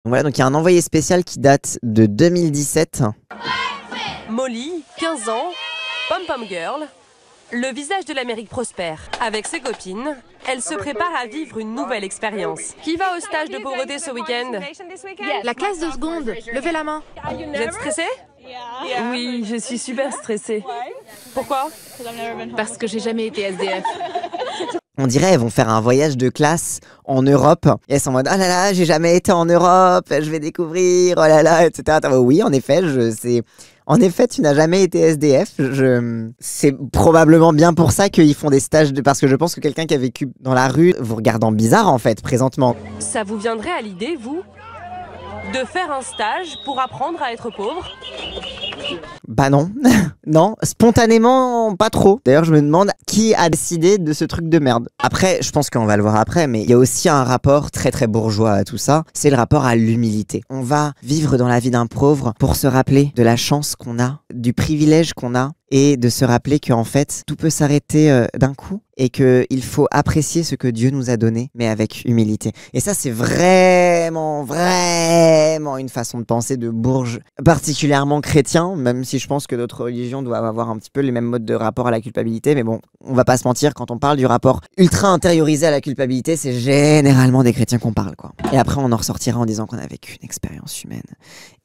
Voilà, donc il y a un envoyé spécial qui date de 2017. Molly, 15 ans, pom-pom girl, le visage de l'Amérique prospère. Avec ses copines, elle se prépare à vivre une nouvelle expérience. Qui va au stage de pauvreté ce week-end? La classe de seconde, levez la main. Vous êtes stressé? Oui, je suis super stressée. Pourquoi? Parce que j'ai jamais été SDF. On dirait elles vont faire un voyage de classe en Europe. Et elles sont en mode, oh là là, j'ai jamais été en Europe, je vais découvrir, oh là là, etc. Oui, en effet, En effet, tu n'as jamais été SDF. C'est probablement bien pour ça qu'ils font des stages parce que je pense que quelqu'un qui a vécu dans la rue vous regardant bizarre en fait, présentement. Ça vous viendrait à l'idée, vous, de faire un stage pour apprendre à être pauvre? Bah non, non, spontanément pas trop. D'ailleurs je me demande qui a décidé de ce truc de merde. Après, je pense qu'on va le voir après, mais il y a aussi un rapport très très bourgeois à tout ça, c'est le rapport à l'humilité. On va vivre dans la vie d'un pauvre pour se rappeler de la chance qu'on a, du privilège qu'on a, et de se rappeler qu'en fait, tout peut s'arrêter d'un coup et qu'il faut apprécier ce que Dieu nous a donné, mais avec humilité. Et ça, c'est vraiment, vraiment une façon de penser de bourge, particulièrement chrétien, même si je pense que d'autres religions doivent avoir un petit peu les mêmes modes de rapport à la culpabilité, mais bon, on va pas se mentir, quand on parle du rapport ultra intériorisé à la culpabilité, c'est généralement des chrétiens qu'on parle, quoi. Et après, on en ressortira en disant qu'on a vécu une expérience humaine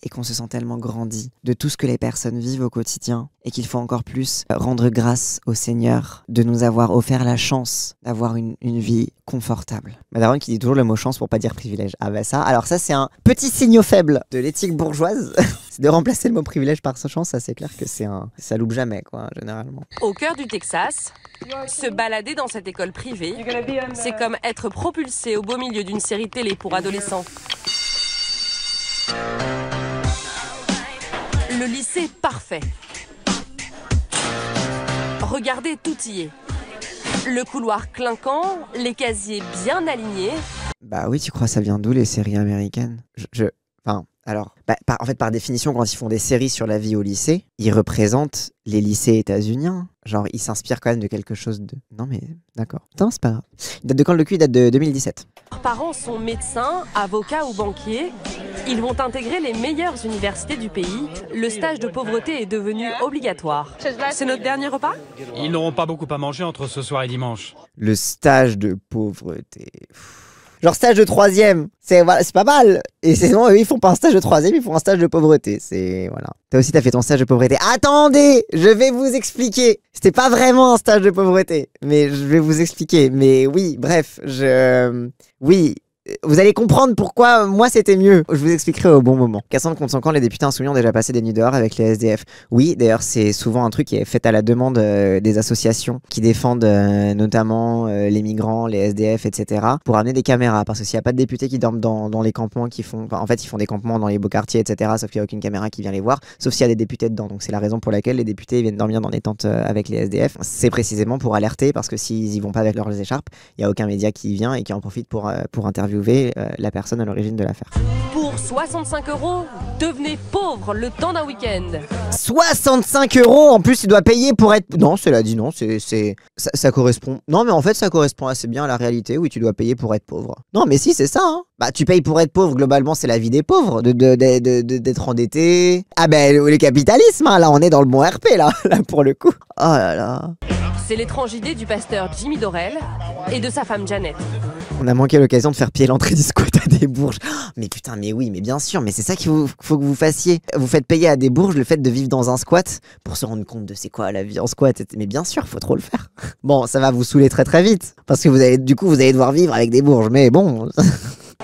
et qu'on se sent tellement grandi de tout ce que les personnes vivent au quotidien et qu'il faut encore plus rendre grâce au Seigneur de nous avoir offert la chance d'avoir une vie confortable. Madame qui dit toujours le mot chance pour pas dire privilège. Ah bah ça, alors ça c'est un petit signal faible de l'éthique bourgeoise. C'est de remplacer le mot privilège par sa chance, ça c'est clair que ça loupe jamais quoi, généralement. Au cœur du Texas, se balader dans cette école privée, c'est comme être propulsé au beau milieu d'une série télé pour adolescents. Le lycée parfait. Regardez, tout y est. Le couloir clinquant, les casiers bien alignés. Bah oui, tu crois ça vient d'où les séries américaines? Enfin, alors, en fait, par définition, quand ils font des séries sur la vie au lycée, ils représentent les lycées états-uniens. Genre, ils s'inspirent quand même de quelque chose de... Non mais, d'accord. Non, c'est pas grave. Il date de quand le cul? Il date de 2017. Leurs parents sont médecins, avocats ou banquiers. Ils vont intégrer les meilleures universités du pays. Le stage de pauvreté est devenu obligatoire. C'est notre dernier repas? Ils n'auront pas beaucoup à manger entre ce soir et dimanche. Le stage de pauvreté... Genre stage de troisième, c'est pas mal. Et c'est bon, eux, ils font pas un stage de troisième, ils font un stage de pauvreté. C'est voilà. Toi aussi, t'as fait ton stage de pauvreté. Attendez, je vais vous expliquer. C'était pas vraiment un stage de pauvreté, mais je vais vous expliquer. Mais oui, bref, oui. Vous allez comprendre pourquoi moi c'était mieux. Je vous expliquerai au bon moment. Cassandre contre son camp, les députés insoumis ont déjà passé des nuits dehors avec les SDF. Oui, d'ailleurs c'est souvent un truc qui est fait à la demande des associations qui défendent notamment les migrants, les SDF, etc. pour amener des caméras. Parce que s'il n'y a pas de députés qui dorment dans les campements, en fait ils font des campements dans les beaux quartiers, etc. Sauf qu'il n'y a aucune caméra qui vient les voir, sauf s'il y a des députés dedans. Donc c'est la raison pour laquelle les députés viennent dormir dans les tentes avec les SDF. C'est précisément pour alerter parce que s'ils y vont pas avec leurs écharpes, il n'y a aucun média qui vient et qui en profite pour interviewer la personne à l'origine de l'affaire. Pour 65 €, devenez pauvre le temps d'un week-end. 65 € en plus, tu dois payer pour être... Non, cela dit non, ça correspond... Non, mais en fait, ça correspond assez bien à la réalité. Oui, tu dois payer pour être pauvre. Non, mais si, c'est ça, hein. Bah, tu payes pour être pauvre, globalement, c'est la vie des pauvres, d'être endetté. Ah ben, le capitalisme, hein, là, on est dans le bon RP, là pour le coup. Oh là là. C'est l'étrange idée du pasteur Jimmy Dorel et de sa femme Janet. On a manqué l'occasion de faire piller l'entrée du squat à des bourges. Oh, mais putain, mais oui, mais bien sûr, mais c'est ça qu'il faut que vous fassiez. Vous faites payer à des bourges le fait de vivre dans un squat pour se rendre compte de c'est quoi la vie en squat. Mais bien sûr, faut trop le faire. Bon, ça va vous saouler très très vite parce que vous allez devoir vivre avec des bourges. Mais bon.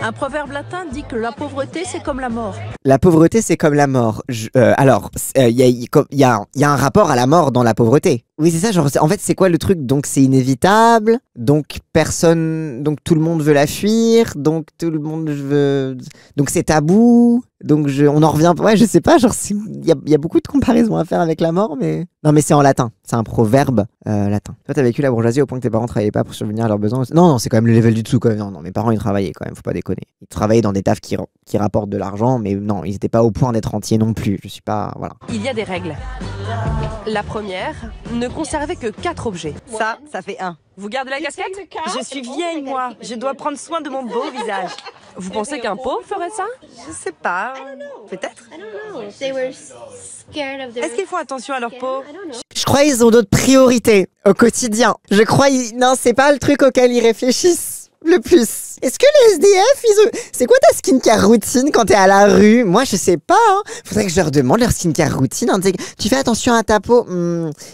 Un proverbe latin dit que la pauvreté, c'est comme la mort. La pauvreté, c'est comme la mort. Alors, il y a un rapport à la mort dans la pauvreté. Oui, c'est ça. Genre, en fait, c'est quoi le truc? Donc, c'est inévitable. Donc, tout le monde veut la fuir. Donc, tout le monde veut. Donc, c'est tabou. Donc, on en revient. Ouais, je sais pas. Genre, il y a beaucoup de comparaisons à faire avec la mort, mais. Non, mais c'est en latin. C'est un proverbe latin. Toi, t'as vécu la bourgeoisie au point que tes parents travaillaient pas pour subvenir à leurs besoins. Non, c'est quand même le level du dessous, quand même. Non, mes parents, ils travaillaient quand même. Faut pas déconner. Ils travaillaient dans des tafs qui rapportent de l'argent, mais non, ils étaient pas au point d'être entiers non plus. Je suis pas. Voilà. Il y a des règles. La première, ne conservez que 4 objets. Ça fait 1. Vous gardez la casquette? Je suis vieille, moi. Je dois prendre soin de mon beau visage. Vous pensez qu'un pauvre ferait ça? Je sais pas. Peut-être. Est-ce qu'ils font attention à leur peau? Je crois qu'ils ont d'autres priorités au quotidien. Je crois non, c'est pas le truc auquel ils réfléchissent le plus. Est-ce que les SDF, c'est quoi ta skincare routine quand t'es à la rue? Moi, je sais pas. Hein. Faudrait que je leur demande leur skincare routine. Hein. Tu fais attention à ta peau.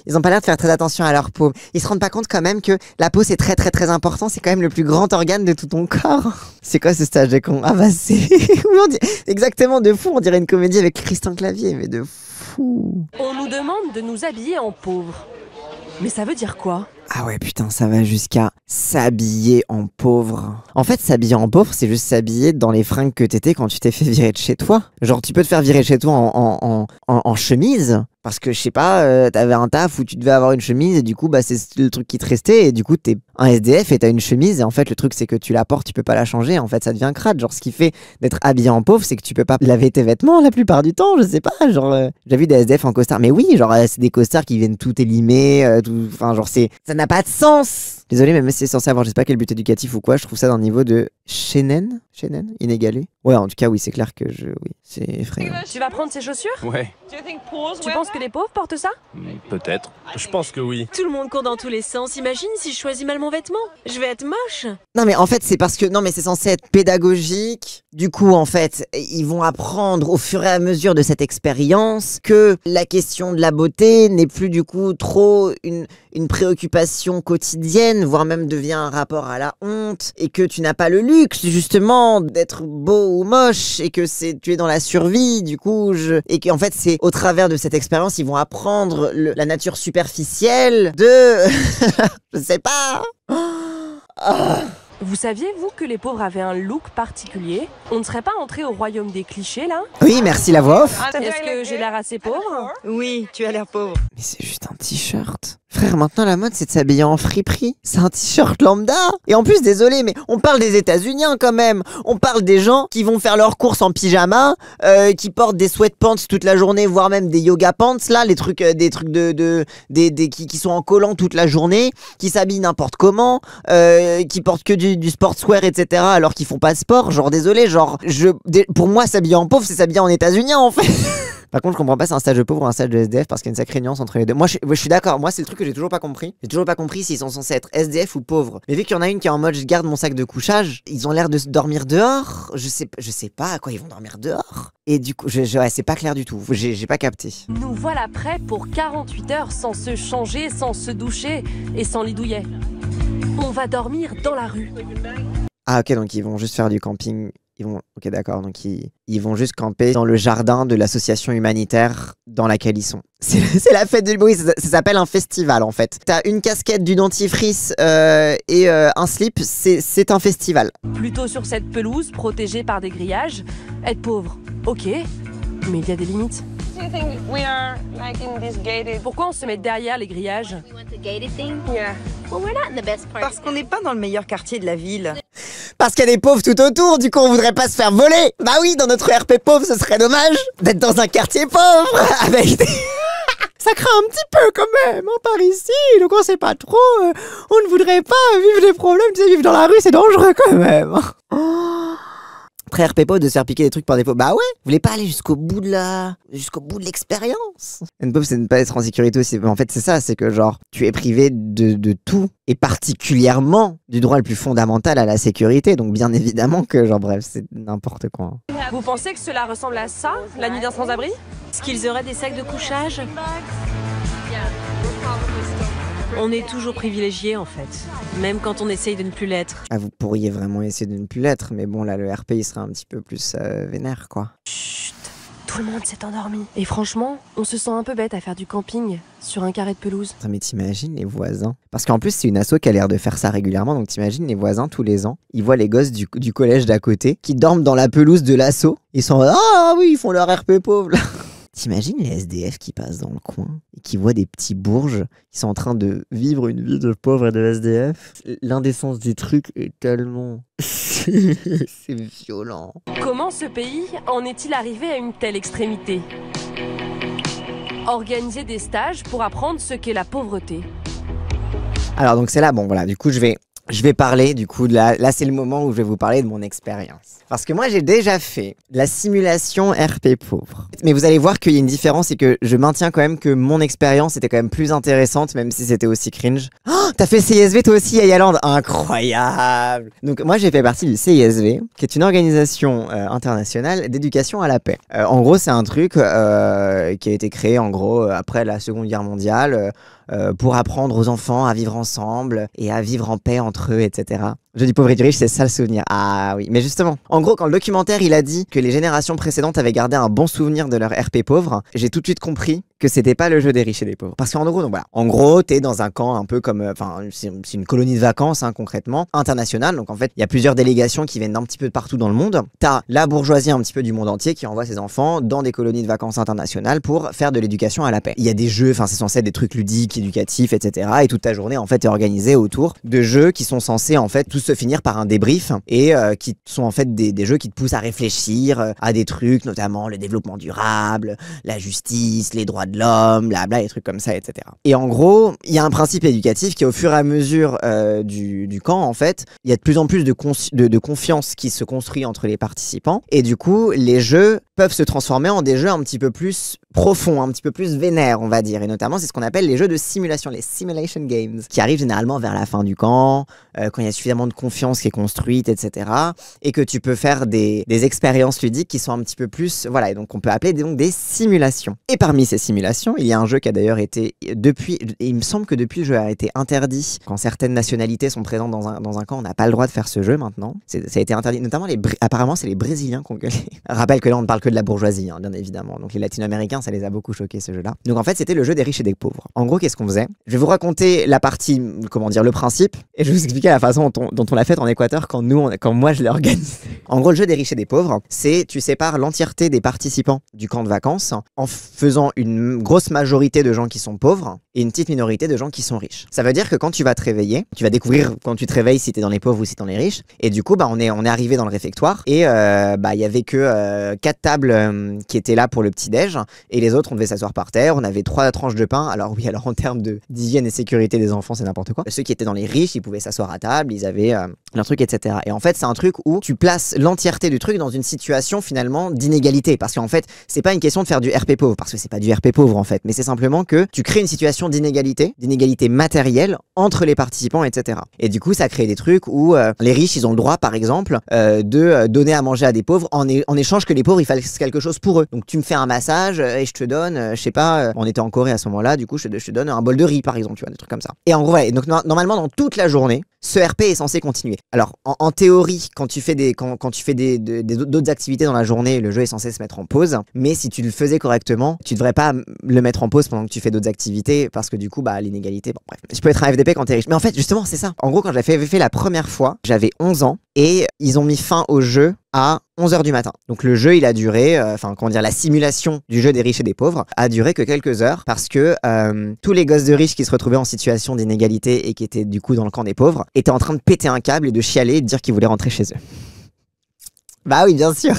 Ils ont pas l'air de faire très attention à leur peau. Ils se rendent pas compte quand même que la peau, c'est très très très important. C'est quand même le plus grand organe de tout ton corps. C'est quoi ce stage de con? Ah bah c'est... oui, on dit... Exactement, de fou. On dirait une comédie avec Christian Clavier, mais de fou. On nous demande de nous habiller en pauvres. Mais ça veut dire quoi? Ah ouais, putain, ça va jusqu'à s'habiller en pauvre. En fait, s'habiller en pauvre, c'est juste s'habiller dans les fringues que t'étais quand tu t'es fait virer de chez toi. Genre, tu peux te faire virer de chez toi en chemise. Parce que, je sais pas, t'avais un taf où tu devais avoir une chemise et du coup, bah, c'est le truc qui te restait. Et du coup, t'es un SDF et t'as une chemise. Et en fait, le truc, c'est que tu la portes, tu peux pas la changer. En fait, ça devient crade. Genre, ce qui fait d'être habillé en pauvre, c'est que tu peux pas laver tes vêtements la plupart du temps. Je sais pas. Genre, j'ai vu des SDF en costard. Mais oui, genre, c'est des costards qui viennent tout élimer. Enfin, genre, ça n'a pas de sens. Désolé, même si c'est censé avoir, je sais pas quel but éducatif ou quoi, je trouve ça d'un niveau de Shennen, inégalé. Ouais, en tout cas, oui, c'est clair que oui, c'est effrayant. Tu vas prendre ces chaussures? Ouais, Tu penses que les pauvres portent ça? Peut-être. Je pense que oui. Tout le monde court dans tous les sens. Imagine si je choisis mal mon vêtement. Je vais être moche. Non, mais en fait, c'est parce que, non, mais c'est censé être pédagogique. Du coup, en fait, ils vont apprendre au fur et à mesure de cette expérience que la question de la beauté n'est plus du coup trop une préoccupation quotidienne, voire même devient un rapport à la honte, et que tu n'as pas le luxe, justement, d'être beau ou moche, et que tu es dans la survie, du coup, et qu'en fait, c'est au travers de cette expérience, ils vont apprendre la nature superficielle de... je sais pas. Vous saviez, vous, que les pauvres avaient un look particulier? On ne serait pas entré au royaume des clichés, là? Oui, merci la voix off. Est-ce que j'ai l'air assez pauvre? Oui, tu as l'air pauvre. Mais c'est juste un t-shirt. Frère, maintenant la mode c'est de s'habiller en friperie. C'est un t-shirt lambda. Et en plus, désolé, mais on parle des États-Unis quand même. On parle des gens qui vont faire leurs courses en pyjama, qui portent des sweatpants toute la journée, voire même des yoga pants là, des trucs qui sont en collant toute la journée, qui s'habillent n'importe comment, qui portent que du sportswear, etc. alors qu'ils font pas de sport. Genre désolé, pour moi s'habiller en pauvre, c'est s'habiller en États-Unis en fait. Par contre, je comprends pas si c'est un stage de pauvre ou un stage de SDF parce qu'il y a une sacrée nuance entre les deux. Moi, je suis d'accord. Moi, c'est le truc que j'ai toujours pas compris. J'ai toujours pas compris s'ils sont censés être SDF ou pauvres. Mais vu qu'il y en a une qui est en mode je garde mon sac de couchage, ils ont l'air de dormir dehors. Je sais pas à quoi ils vont dormir dehors. Et du coup, ouais, c'est pas clair du tout. J'ai pas capté. Nous voilà prêts pour 48 heures sans se changer, sans se doucher et sans lit douillet. On va dormir dans la rue. Ah ok, donc ils vont juste faire du camping. Ok, d'accord, donc ils vont juste camper dans le jardin de l'association humanitaire dans laquelle ils sont. C'est la fête de... Oui, ça s'appelle un festival en fait. T'as une casquette, du dentifrice et un slip, c'est un festival. Plutôt sur cette pelouse protégée par des grillages, être pauvre, ok, mais il y a des limites. Pourquoi on se met derrière les grillages? Parce qu'on n'est pas dans le meilleur quartier de la ville. Parce qu'il y a des pauvres tout autour, du coup on voudrait pas se faire voler. Bah oui, dans notre RP pauvre, ce serait dommage d'être dans un quartier pauvre avec des... Ça craint un petit peu quand même, hein, par ici, donc on sait pas trop, on ne voudrait pas vivre des problèmes, tu sais, vivre dans la rue c'est dangereux quand même. Très RP pauvre de se faire piquer des trucs par défaut. Bah ouais, vous voulez pas aller jusqu'au bout de l'expérience. Une pauvre, c'est de ne pas être en sécurité aussi. En fait, c'est ça, c'est que genre, tu es privé de tout, et particulièrement du droit le plus fondamental à la sécurité. Donc bien évidemment que, genre bref, c'est n'importe quoi. Vous pensez que cela ressemble à ça, la nuit d'un sans-abri? Est-ce qu'ils auraient des sacs de couchage? On est toujours privilégiés en fait, même quand on essaye de ne plus l'être. Ah, vous pourriez vraiment essayer de ne plus l'être, mais bon là le RP il serait un petit peu plus vénère quoi. Chut, tout le monde s'est endormi. Et franchement, on se sent un peu bête à faire du camping sur un carré de pelouse. Attends, mais t'imagines les voisins? Parce qu'en plus c'est une asso qui a l'air de faire ça régulièrement, donc t'imagines les voisins tous les ans, ils voient les gosses du collège d'à côté qui dorment dans la pelouse de l'asso, ils sont ah oui ils font leur RP pauvre là. T'imagines les SDF qui passent dans le coin et qui voient des petits bourges qui sont en train de vivre une vie de pauvre et de SDF? L'indécence du truc est tellement... c'est violent. Comment ce pays en est-il arrivé à une telle extrémité? Organiser des stages pour apprendre ce qu'est la pauvreté. Alors donc c'est là, bon voilà, du coup je vais parler, du coup, là c'est le moment où je vais vous parler de mon expérience. Parce que moi j'ai déjà fait de la simulation RP pauvre. Mais vous allez voir qu'il y a une différence et que je maintiens quand même que mon expérience était quand même plus intéressante, même si c'était aussi cringe. Oh, t'as fait CISV toi aussi à Yaland? Incroyable! Donc moi j'ai fait partie du CISV, qui est une organisation internationale d'éducation à la paix. En gros c'est un truc qui a été créé en gros après la Seconde Guerre mondiale, pour apprendre aux enfants à vivre ensemble et à vivre en paix entre eux, etc. Je dis pauvre et du riche, c'est ça le souvenir. Ah oui, mais justement, en gros, quand le documentaire il a dit que les générations précédentes avaient gardé un bon souvenir de leur RP pauvre, j'ai tout de suite compris que c'était pas le jeu des riches et des pauvres. Parce qu'en gros, donc voilà, en gros, t'es dans un camp un peu comme, enfin, c'est une colonie de vacances, hein, concrètement, internationale. Donc en fait, il y a plusieurs délégations qui viennent d'un petit peu de partout dans le monde. T'as la bourgeoisie un petit peu du monde entier qui envoie ses enfants dans des colonies de vacances internationales pour faire de l'éducation à la paix. Il y a des jeux, enfin, c'est censé être des trucs ludiques, éducatifs, etc. Et toute ta journée, en fait, est organisée autour de jeux qui sont censés, en fait, tous se finir par un débrief et qui sont en fait des jeux qui te poussent à réfléchir à des trucs, notamment le développement durable, la justice, les droits de l'homme, blabla, des trucs comme ça, etc. Et en gros, il y a un principe éducatif qui, au fur et à mesure du camp, en fait, il y a de plus en plus de confiance qui se construit entre les participants. Et du coup, les jeux peuvent se transformer en des jeux un petit peu plus profonds, un petit peu plus vénères, on va dire. Et notamment, c'est ce qu'on appelle les jeux de simulation, les simulation games, qui arrivent généralement vers la fin du camp, quand il y a suffisamment de confiance qui est construite, etc. Et que tu peux faire des expériences ludiques qui sont un petit peu plus... Voilà, et donc on peut appeler donc des simulations. Et parmi ces simulations, il y a un jeu qui a d'ailleurs été, depuis... Et il me semble que depuis, le jeu a été interdit. Quand certaines nationalités sont présentes dans un camp, on n'a pas le droit de faire ce jeu maintenant. Ça a été interdit, notamment apparemment, c'est les Brésiliens qui ont gueulé. Rappelle que là, on ne parle que de la bourgeoisie, hein, bien évidemment. Donc les Latino-Américains, ça les a beaucoup choqués, ce jeu-là. Donc en fait, c'était le jeu des riches et des pauvres. En gros, qu'est-ce qu'on faisait? Je vais vous raconter la partie, comment dire, le principe, et je vais vous expliquer la façon dont on l'a fait en Équateur quand moi je l'ai organisé. En gros, le jeu des riches et des pauvres, c'est tu sépares l'entièreté des participants du camp de vacances en faisant une grosse majorité de gens qui sont pauvres et une petite minorité de gens qui sont riches. Ça veut dire que quand tu vas te réveiller, tu vas découvrir quand tu te réveilles si t'es dans les pauvres ou si t'es dans les riches. Et du coup, bah, on est arrivé dans le réfectoire et bah, il y avait que 4 tables qui étaient là pour le petit-déj et les autres, on devait s'asseoir par terre. On avait 3 tranches de pain. Alors oui, alors en termes d'hygiène et sécurité des enfants, c'est n'importe quoi. Ceux qui étaient dans les riches, ils pouvaient s'asseoir à table, ils avaient leur truc, etc. Et en fait, c'est un truc où tu places l'entièreté du truc dans une situation finalement d'inégalité. Parce qu'en fait, c'est pas une question de faire du RP pauvre, parce que c'est pas du RP pauvre en fait, mais c'est simplement que tu crées une situation d'inégalité matérielle entre les participants, etc. Et du coup, ça crée des trucs où les riches, ils ont le droit, par exemple, de donner à manger à des pauvres en échange que les pauvres, ils fassent quelque chose pour eux. Donc tu me fais un massage et je te donne, je sais pas, on était en Corée à ce moment-là, du coup, je te donne un bol de riz, par exemple, tu vois, des trucs comme ça. Et en gros, ouais, donc normalement, dans toute la journée, ce RP est censé continuer. Alors, en théorie, quand tu fais d'autres activités dans la journée, le jeu est censé se mettre en pause. Mais si tu le faisais correctement, tu devrais pas le mettre en pause pendant que tu fais d'autres activités parce que du coup, bah, l'inégalité, bon, bref. Tu peux être un FDP quand t'es riche. Mais en fait, justement, c'est ça. En gros, quand j'avais fait la première fois, j'avais 11 ans et ils ont mis fin au jeu à 11h du matin. Donc le jeu, il a duré, la simulation du jeu des riches et des pauvres a duré que quelques heures parce que tous les gosses de riches qui se retrouvaient en situation d'inégalité et qui étaient du coup dans le camp des pauvres étaient en train de péter un câble et de chialer et de dire qu'ils voulaient rentrer chez eux. Bah oui, bien sûr.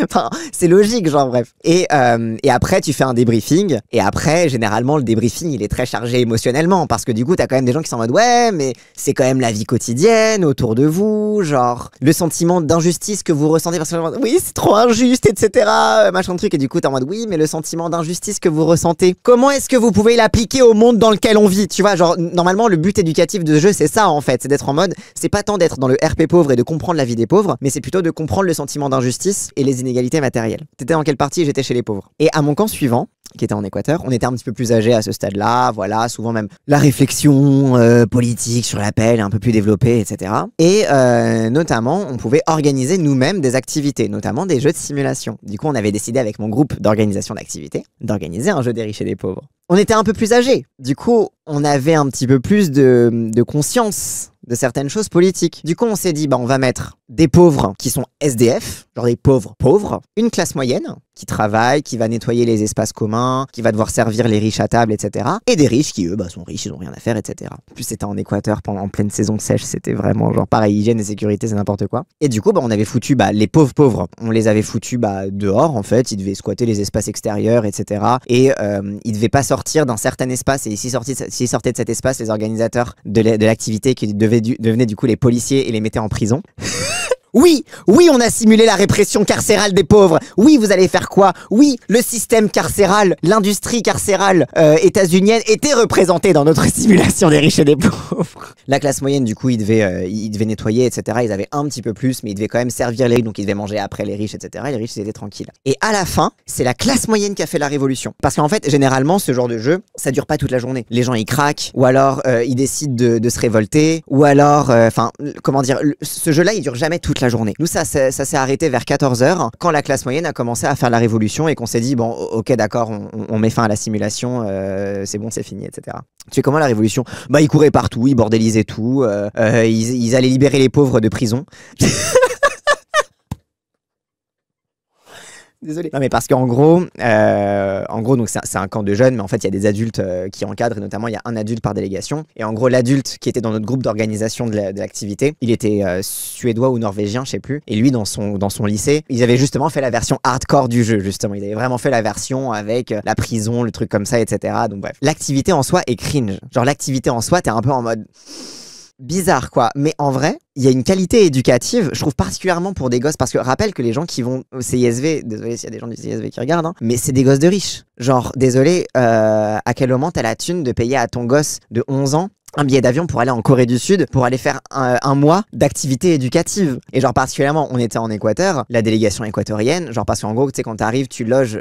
Enfin, c'est logique, genre bref. Et après, tu fais un débriefing. Et après, généralement, le débriefing, il est très chargé émotionnellement. Parce que du coup, t'as quand même des gens qui sont en mode ouais, mais c'est quand même la vie quotidienne autour de vous. Genre, le sentiment d'injustice que vous ressentez parce que oui, c'est trop injuste, etc. Machin de truc. Et du coup, t'es en mode oui, mais le sentiment d'injustice que vous ressentez, comment est-ce que vous pouvez l'appliquer au monde dans lequel on vit? Tu vois, genre, normalement, le but éducatif de ce jeu, c'est ça en fait. C'est d'être en mode, c'est pas tant d'être dans le RP pauvre et de comprendre la vie des pauvres, mais c'est plutôt de comprendre le sentiment d'injustice et les inégalités matérielles. T'étais dans quelle partie? J'étais chez les pauvres. Et à mon camp suivant, qui était en Équateur, on était un petit peu plus âgés à ce stade-là, voilà, souvent même la réflexion politique sur l'appel est un peu plus développée, etc. Et notamment, on pouvait organiser nous-mêmes des activités, notamment des jeux de simulation. Du coup, on avait décidé avec mon groupe d'organisation d'activités d'organiser un jeu des riches et des pauvres. On était un peu plus âgés. Du coup, on avait un petit peu plus de conscience de certaines choses politiques. Du coup, on s'est dit, bah, on va mettre des pauvres qui sont SDF, genre des pauvres, une classe moyenne qui travaille, qui va nettoyer les espaces communs, qui va devoir servir les riches à table, etc. Et des riches qui, eux, bah, sont riches, ils ont rien à faire, etc. En plus, c'était en Équateur en pleine saison sèche, c'était vraiment genre pareil, hygiène et sécurité, c'est n'importe quoi. Et du coup, bah, on avait foutu les pauvres, on les avait foutus dehors, en fait, ils devaient squatter les espaces extérieurs, etc. Et ils devaient pas sortir d'un certain espace, et s'ils sortaient de cet espace, les organisateurs de l'activité qui devenaient du coup les policiers et les mettaient en prison. Oui, on a simulé la répression carcérale des pauvres. Oui, vous allez faire quoi? Oui, le système carcéral, l'industrie carcérale états-unienne était représentée dans notre simulation des riches et des pauvres. La classe moyenne, du coup, ils devaient nettoyer, etc. Ils avaient un petit peu plus, mais ils devaient quand même servir les riches, donc ils devaient manger après les riches, etc. Et les riches, ils étaient tranquilles. Et à la fin, c'est la classe moyenne qui a fait la révolution. Parce qu'en fait, généralement, ce genre de jeu, ça dure pas toute la journée. Les gens, ils craquent, ou alors ils décident de se révolter, ou alors, comment dire, ce jeu-là, il dure jamais toute la journée. Nous, ça s'est arrêté vers 14h quand la classe moyenne a commencé à faire la révolution et qu'on s'est dit, bon, ok, d'accord, on met fin à la simulation, c'est bon, c'est fini, etc. Tu sais comment la révolution? Bah, ils couraient partout, ils bordélisaient tout, ils allaient libérer les pauvres de prison. Désolé. Non mais parce qu'en gros, donc c'est un camp de jeunes, mais en fait il y a des adultes qui encadrent, et notamment il y a un adulte par délégation. Et en gros l'adulte qui était dans notre groupe d'organisation de l'activité, il était suédois ou norvégien, je sais plus. Et lui dans son lycée, ils avaient justement fait la version hardcore du jeu, justement. Ils avaient vraiment fait la version avec la prison, le truc comme ça, etc. Donc bref, l'activité en soi est cringe. Genre l'activité en soi, t'es un peu en mode bizarre quoi, mais en vrai il y a une qualité éducative, je trouve, particulièrement pour des gosses, parce que rappelle que les gens qui vont au CISV, désolé s'il y a des gens du CISV qui regardent, hein, mais c'est des gosses de riches. Genre, désolé, à quel moment t'as la thune de payer à ton gosse de 11 ans un billet d'avion pour aller en Corée du Sud, pour aller faire un mois d'activité éducative. Et genre particulièrement, on était en Équateur, la délégation équatorienne, genre parce qu'en gros, tu sais, quand t'arrives, tu loges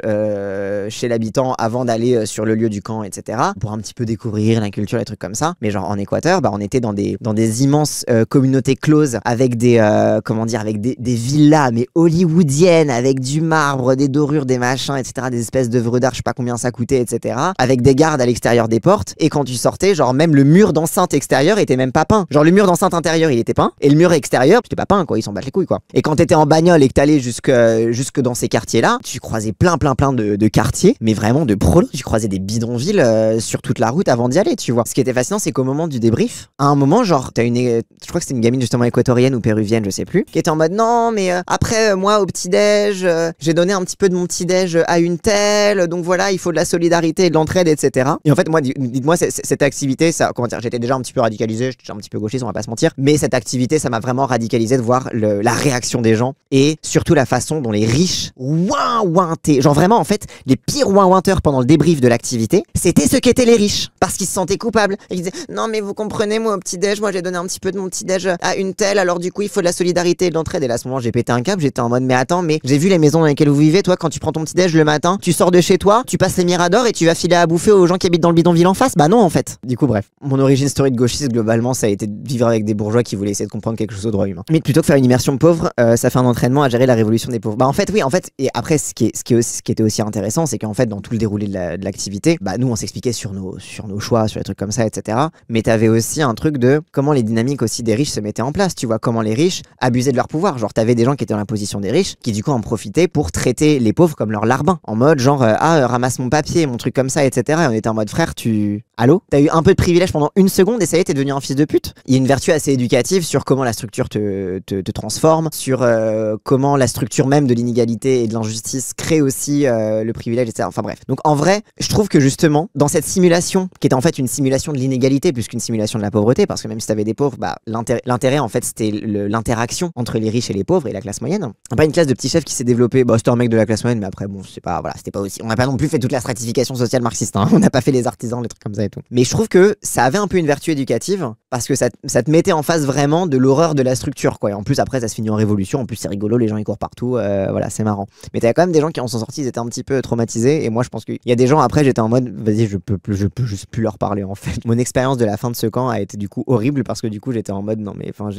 chez l'habitant avant d'aller sur le lieu du camp, etc. Pour un petit peu découvrir la culture, les trucs comme ça. Mais genre en Équateur, bah on était dans des immenses communautés closes avec avec des villas, mais hollywoodiennes, avec du marbre, des dorures, des machins, etc. Des espèces d'œuvres d'art, je sais pas combien ça coûtait, etc. Avec des gardes à l'extérieur des portes. Et quand tu sortais, genre même le mur d'enceinte extérieure était même pas peint. Genre le mur d'enceinte intérieur il était peint et le mur extérieur c'était pas peint quoi, ils s'en battent les couilles quoi. Et quand t'étais en bagnole et que t'allais jusque dans ces quartiers là, tu croisais plein de quartiers, mais vraiment de prolos, tu croisais des bidonvilles sur toute la route avant d'y aller, tu vois. Ce qui était fascinant c'est qu'au moment du débrief, à un moment genre je crois que c'était une gamine justement équatorienne ou péruvienne, je sais plus, qui était en mode non mais après moi au petit-déj j'ai donné un petit peu de mon petit-déj à une telle, donc voilà il faut de la solidarité et de l'entraide, etc. Et en fait moi dites-moi cette activité, ça, comment dire, j'étais déjà un petit peu radicalisé, j'étais un petit peu gauchiste, on va pas se mentir, mais cette activité ça m'a vraiment radicalisé de voir la réaction des gens et surtout la façon dont les riches ouin-ouintaient, genre vraiment en fait les pires ouin-ouinteurs pendant le débrief de l'activité, c'était ceux qui étaient les riches, parce qu'ils se sentaient coupables et ils disaient non mais vous comprenez, moi au petit-déj, moi j'ai donné un petit peu de mon petit-déj à une telle, alors du coup il faut de la solidarité et de l'entraide. Et là à ce moment j'ai pété un câble, j'étais en mode mais attends, mais j'ai vu les maisons dans lesquelles vous vivez, toi quand tu prends ton petit-déj le matin, tu sors de chez toi, tu passes les Miradors et tu vas filer à bouffer aux gens qui habitent dans le bidonville en face. Bah non en fait. Du coup bref, mon origine story de gauchiste globalement ça a été de vivre avec des bourgeois qui voulaient essayer de comprendre quelque chose au droit humain. Mais plutôt que faire une immersion pauvre, ça fait un entraînement à gérer la révolution des pauvres. Bah en fait oui, en fait, et après ce qui était aussi intéressant, c'est qu'en fait dans tout le déroulé de l'activité, bah nous on s'expliquait sur nos choix, sur les trucs comme ça, etc. Mais t'avais aussi un truc de comment les dynamiques aussi des riches se mettaient en place, tu vois, comment les riches abusaient de leur pouvoir. Genre t'avais des gens qui étaient dans la position des riches, qui du coup en profitaient pour traiter les pauvres comme leur larbin, en mode genre ramasse mon papier, mon truc comme ça, etc. Et on était en mode frère, allô, t'as eu un peu de privilège pendant une seconde et ça y est, t'es devenu un fils de pute. Il y a une vertu assez éducative sur comment la structure te transforme, sur comment la structure même de l'inégalité et de l'injustice crée aussi le privilège, etc. Enfin bref. Donc en vrai, je trouve que justement, dans cette simulation, qui était en fait une simulation de l'inégalité plus qu'une simulation de la pauvreté, parce que même si t'avais des pauvres, bah l'intérêt en fait c'était l'interaction entre les riches et les pauvres et la classe moyenne. Pas une classe de petits chefs qui s'est développée, bah c'était un mec de la classe moyenne, mais après bon, c'est pas, voilà, c'était pas aussi, on n'a pas non plus fait toute la stratification sociale marxiste, hein. On n'a pas fait les artisans, les trucs comme ça et tout. Mais je trouve que ça avait un peu une vertu éducative, parce que ça te mettait en face vraiment de l'horreur de la structure, quoi. Et en plus après ça se finit en révolution, en plus c'est rigolo, les gens ils courent partout, voilà, c'est marrant. Mais t'avais quand même des gens qui en sont sortis, ils étaient un petit peu traumatisés, et moi je pense qu'il y a des gens après, j'étais en mode, vas-y, je peux juste plus leur parler en fait. Mon expérience de la fin de ce camp a été du coup horrible, parce que du coup j'étais en mode, non mais enfin,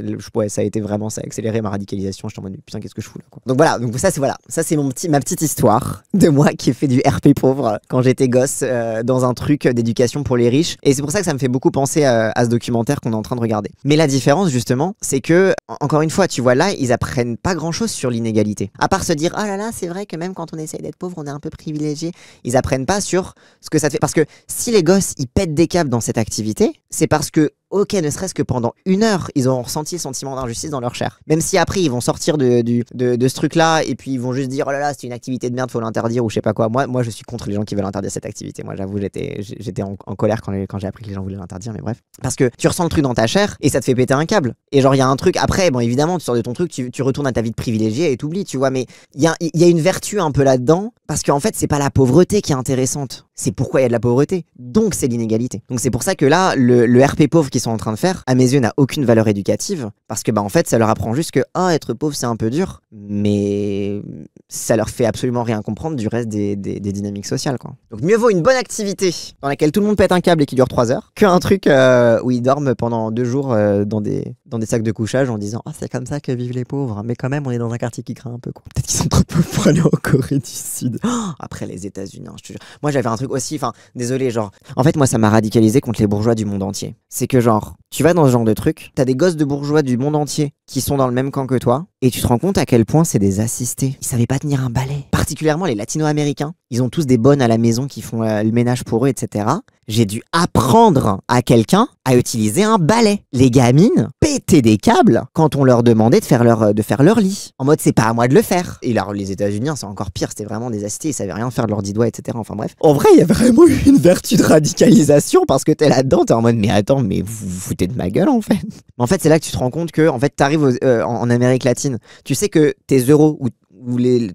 ça a été vraiment, ça a accéléré ma radicalisation, j'étais en mode, putain, qu'est-ce que je fous là, quoi. Donc voilà, donc ça c'est ma petite histoire de moi qui ai fait du RP pauvre quand j'étais gosse dans un truc d'éducation pour les riches. Et c'est pour ça que ça me fait beaucoup penser penser à ce documentaire qu'on est en train de regarder. Mais la différence justement, c'est que, encore une fois, tu vois là, ils apprennent pas grand-chose sur l'inégalité. À part se dire, oh là là, c'est vrai que même quand on essaye d'être pauvre, on est un peu privilégié. Ils apprennent pas sur ce que ça te fait. Parce que si les gosses, ils pètent des câbles dans cette activité, c'est parce que, ok, ne serait-ce que pendant 1 heure, ils auront ressenti le sentiment d'injustice dans leur chair. Même si après, ils vont sortir de ce truc-là et puis ils vont juste dire, oh là là, c'est une activité de merde, faut l'interdire ou je sais pas quoi. Moi, je suis contre les gens qui veulent interdire cette activité. Moi, j'avoue, j'étais en colère quand j'ai appris que les gens voulaient l'interdire, mais bref. Parce que tu ressens le truc dans ta chair et ça te fait péter un câble. Et genre, il y a un truc, après, bon, évidemment, tu sors de ton truc, tu retournes à ta vie de privilégié et t'oublies, tu vois, mais il y a une vertu un peu là-dedans parce qu'en fait, c'est pas la pauvreté qui est intéressante. C'est pourquoi il y a de la pauvreté. Donc, c'est l'inégalité. Donc, c'est pour ça que là, le RP pauvre qu'ils sont en train de faire, à mes yeux, n'a aucune valeur éducative. Parce que, bah, en fait, ça leur apprend juste que, être pauvre, c'est un peu dur. Mais ça leur fait absolument rien comprendre du reste des dynamiques sociales, quoi. Donc, mieux vaut une bonne activité dans laquelle tout le monde pète un câble et qui dure 3 heures qu'un truc où ils dorment pendant 2 jours dans des sacs de couchage en disant, c'est comme ça que vivent les pauvres. Mais quand même, on est dans un quartier qui craint un peu, quoi. Peut-être qu'ils sont trop pauvres pour aller en Corée du Sud. Après, les États-Unis, hein, je te jure. Moi, j'avais un truc aussi, désolé, genre, en fait, moi, ça m'a radicalisé contre les bourgeois du monde entier. C'est que, genre, tu vas dans ce genre de truc, t'as des gosses de bourgeois du monde entier qui sont dans le même camp que toi, et tu te rends compte à quel point c'est des assistés. Ils savaient pas tenir un balai. Particulièrement les latino-américains. Ils ont tous des bonnes à la maison qui font le ménage pour eux, etc. J'ai dû apprendre à quelqu'un à utiliser un balai. Les gamines pétaient des câbles quand on leur demandait de faire leur lit. En mode, c'est pas à moi de le faire. Et là, les États-Unis, c'est encore pire. C'était vraiment des assistés. Ils savaient rien faire de leurs 10 doigts, etc. Enfin bref. En vrai, il y a vraiment eu une vertu de radicalisation parce que t'es là-dedans, t'es en mode, mais attends, mais vous vous foutez de ma gueule, en fait. En fait, c'est là que tu te rends compte que, en fait, t'arrives en Amérique latine. Tu sais que tes euros ou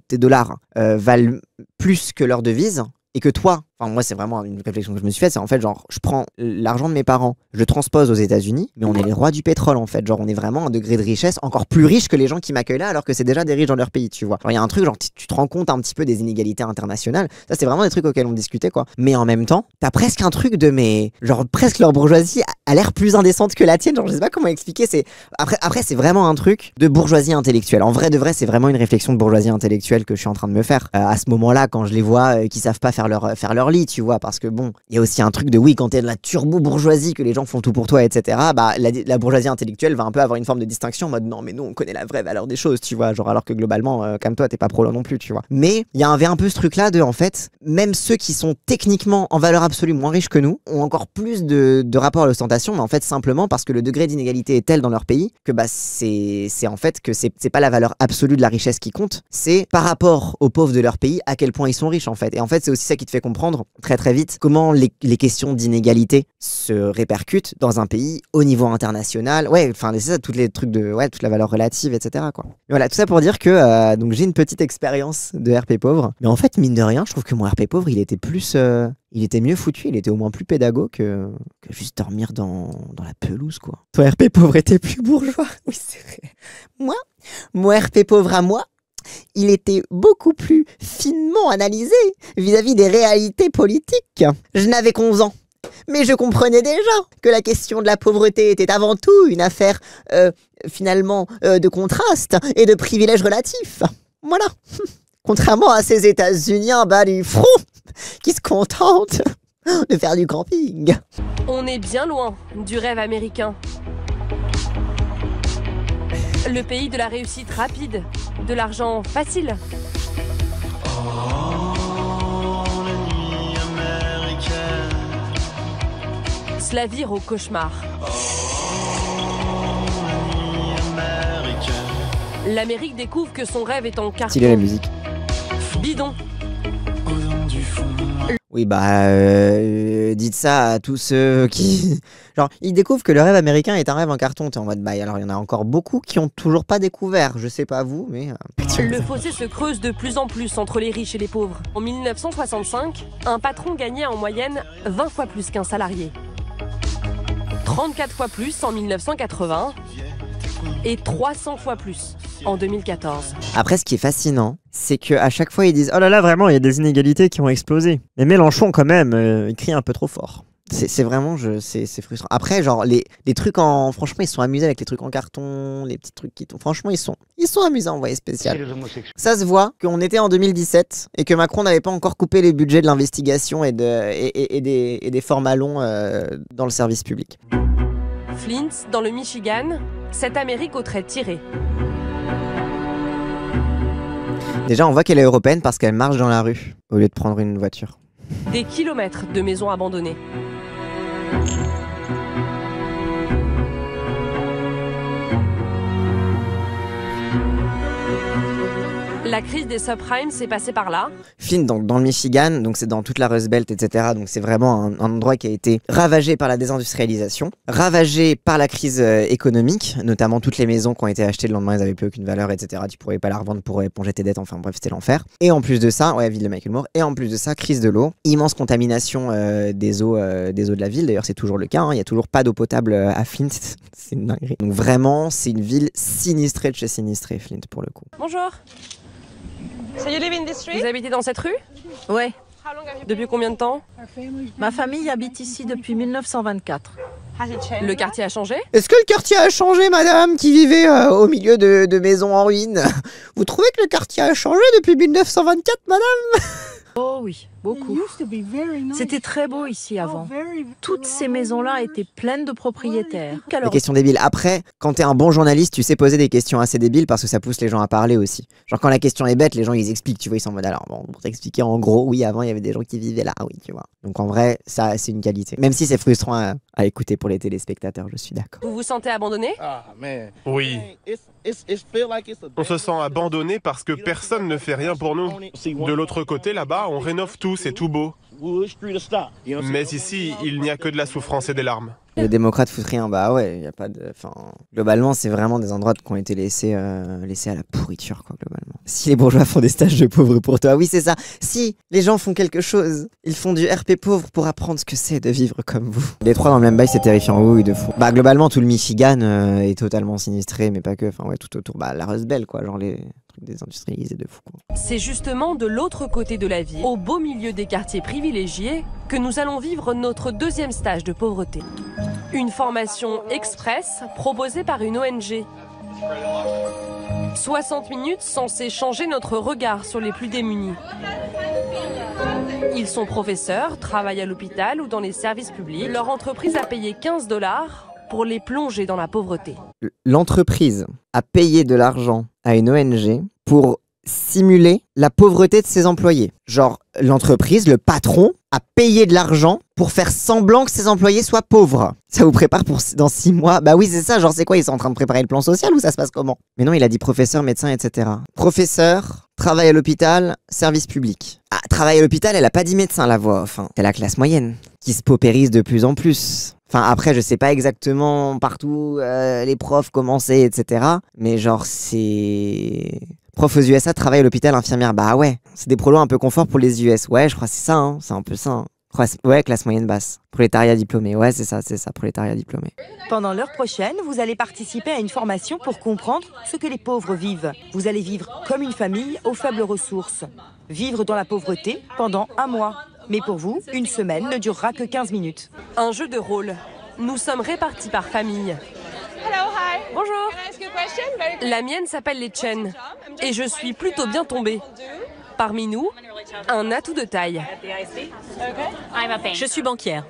tes dollars valent plus que leur devise et que toi, enfin moi c'est vraiment une réflexion que je me suis faite, c'est en fait genre je prends l'argent de mes parents, je le transpose aux États-Unis, mais on est les rois du pétrole en fait, genre on est vraiment à un degré de richesse encore plus riche que les gens qui m'accueillent là alors que c'est déjà des riches dans leur pays, tu vois. Genre il y a un truc genre tu te rends compte un petit peu des inégalités internationales, ça c'est vraiment des trucs auxquels on discutait quoi. Mais en même temps, t'as presque un truc de mais genre presque leur bourgeoisie a l'air plus indécente que la tienne, genre je sais pas comment expliquer, c'est après c'est vraiment un truc de bourgeoisie intellectuelle. En vrai de vrai, c'est vraiment une réflexion de bourgeoisie intellectuelle que je suis en train de me faire à ce moment-là quand je les vois qui savent pas faire leur lit, tu vois, parce que bon, il y a aussi un truc de oui, quand t'es de la turbo-bourgeoisie, que les gens font tout pour toi, etc., bah la bourgeoisie intellectuelle va un peu avoir une forme de distinction en mode non, mais nous on connaît la vraie valeur des choses, tu vois, genre alors que globalement, comme toi, t'es pas pro non plus, tu vois. Mais il y avait un peu ce truc-là de, en fait, même ceux qui sont techniquement en valeur absolue moins riches que nous ont encore plus de rapport à l'ostentation, mais en fait simplement parce que le degré d'inégalité est tel dans leur pays que bah c'est en fait que c'est pas la valeur absolue de la richesse qui compte, c'est par rapport aux pauvres de leur pays à quel point ils sont riches en fait. Et en fait c'est aussi ça qui te fait comprendre très très vite comment les questions d'inégalité se répercutent dans un pays au niveau international. Ouais, enfin c'est ça, tous les trucs de toute la valeur relative, etc. quoi. Et voilà, tout ça pour dire que donc j'ai une petite expérience de RP pauvre, mais en fait mine de rien, je trouve que mon RP pauvre il était plus il était mieux foutu, il était au moins plus pédago que juste dormir dans la pelouse, quoi. Toi, RP pauvre était plus bourgeois. Oui, c'est vrai. Moi, mon RP pauvre à moi, il était beaucoup plus finement analysé vis-à-vis des réalités politiques. Je n'avais qu'11 ans. Mais je comprenais déjà que la question de la pauvreté était avant tout une affaire, finalement, de contraste et de privilèges relatifs. Voilà. Contrairement à ces États-Unis en bas du front, qui se contentent de faire du camping. On est bien loin du rêve américain. Le pays de la réussite rapide, de l'argent facile. Cela vire au cauchemar. L'Amérique découvre que son rêve est en carton. Stylé la musique. Bidon. Oui, dites ça à tous ceux qui... Genre, ils découvrent que le rêve américain est un rêve en carton. T'es en mode, alors il y en a encore beaucoup qui ont toujours pas découvert. Je sais pas vous, mais... Le fossé se creuse de plus en plus entre les riches et les pauvres. En 1965, un patron gagnait en moyenne 20 fois plus qu'un salarié. 34 fois plus en 1980 et 300 fois plus en 2014. Après, ce qui est fascinant, c'est qu'à chaque fois, ils disent « Oh là là, vraiment, il y a des inégalités qui ont explosé. » Mais Mélenchon, quand même, il crie un peu trop fort. C'est vraiment, c'est frustrant. Après, genre, les trucs en... Franchement, ils sont amusés avec les trucs en carton, les petits trucs qui tombent. Franchement, ils sont amusants, envoyé spécial. Ça se voit qu'on était en 2017 et que Macron n'avait pas encore coupé les budgets de l'investigation et des formats longs dans le service public. Flint, dans le Michigan, cette Amérique aux traits tirés. Déjà, on voit qu'elle est européenne parce qu'elle marche dans la rue au lieu de prendre une voiture. Des kilomètres de maisons abandonnées. La crise des subprimes s'est passée par là. Flint, donc dans le Michigan, donc c'est dans toute la Rust Belt, etc. Donc c'est vraiment un endroit qui a été ravagé par la désindustrialisation, ravagé par la crise économique, notamment toutes les maisons qui ont été achetées le lendemain, elles n'avaient plus aucune valeur, etc. Tu pourrais pas la revendre pour éponger tes dettes, enfin bref, c'était l'enfer. Et en plus de ça, ouais, ville de Michael Moore, et en plus de ça, crise de l'eau, immense contamination des eaux de la ville. D'ailleurs, c'est toujours le cas, hein. Il n'y a toujours pas d'eau potable à Flint, c'est une dinguerie. Donc vraiment, c'est une ville sinistrée de chez sinistrée, Flint, pour le coup. Bonjour. Vous habitez dans cette rue? Ouais. Depuis combien de temps? Ma famille habite ici depuis 1924. Le quartier a changé? Est-ce que le quartier a changé, madame, qui vivait au milieu de maisons en ruine? Vous trouvez que le quartier a changé depuis 1924, madame? Oh oui, beaucoup. C'était très beau ici avant. Toutes ces maisons-là étaient pleines de propriétaires. Des questions débiles. Après, quand t'es un bon journaliste, tu sais poser des questions assez débiles parce que ça pousse les gens à parler aussi. Genre quand la question est bête, les gens ils expliquent, tu vois, ils sont en mode alors bon, pour t'expliquer en gros, oui, avant il y avait des gens qui vivaient là, oui, tu vois. Donc en vrai, ça c'est une qualité. Même si c'est frustrant à écouter pour les téléspectateurs, je suis d'accord. Vous vous sentez abandonné? Oui. On se sent abandonné parce que personne ne fait rien pour nous. De l'autre côté, là-bas, on rénove tout, c'est tout beau. Mais ici, il n'y a que de la souffrance et des larmes. Les démocrates foutent rien, bah ouais, il y a pas de... Enfin, globalement, c'est vraiment des endroits qui ont été laissés à la pourriture, quoi, globalement. Si les bourgeois font des stages de pauvres pour toi, oui, c'est ça. Si les gens font quelque chose, ils font du RP pauvre pour apprendre ce que c'est de vivre comme vous. Les trois dans le même bail, c'est terrifiant, oui, de fou. Bah, globalement, tout le Michigan est totalement sinistré, mais pas que, enfin, ouais, tout autour. Bah, la Rust Belt, quoi, genre les trucs désindustrialisés de fou, quoi. C'est justement de l'autre côté de la ville, au beau milieu des quartiers privilégiés, que nous allons vivre notre deuxième stage de pauvreté. Une formation express proposée par une ONG. 60 minutes censées changer notre regard sur les plus démunis. Ils sont professeurs, travaillent à l'hôpital ou dans les services publics. Leur entreprise a payé 15 $ pour les plonger dans la pauvreté. L'entreprise a payé de l'argent à une ONG pour simuler la pauvreté de ses employés. Genre, l'entreprise, le patron, a payé de l'argent pour faire semblant que ses employés soient pauvres. Ça vous prépare pour dans 6 mois? Bah oui, c'est ça, genre c'est quoi? Ils sont en train de préparer le plan social ou ça se passe comment? Mais non, il a dit professeur, médecin, etc. Professeur, travail à l'hôpital, service public. Ah, travail à l'hôpital, elle a pas dit médecin, la voix. Enfin, c'est la classe moyenne qui se paupérise de plus en plus. Enfin, après, je sais pas exactement partout les profs, comment c'est, etc. Mais genre, c'est... Prof aux USA, travail à l'hôpital, infirmière. Bah ouais, c'est des prolos un peu confort pour les US. Ouais, je crois que c'est ça, hein. C'est un peu ça. Hein. Ouais, classe moyenne basse. Prolétariat diplômé. Ouais, c'est ça, prolétariat diplômé. Pendant l'heure prochaine, vous allez participer à une formation pour comprendre ce que les pauvres vivent. Vous allez vivre comme une famille aux faibles ressources. Vivre dans la pauvreté pendant 1 mois. Mais pour vous, une semaine ne durera que 15 minutes. Un jeu de rôle. Nous sommes répartis par famille. Bonjour. La mienne s'appelle les Chen et je suis plutôt bien tombée. Parmi nous, un atout de taille. Je suis banquière.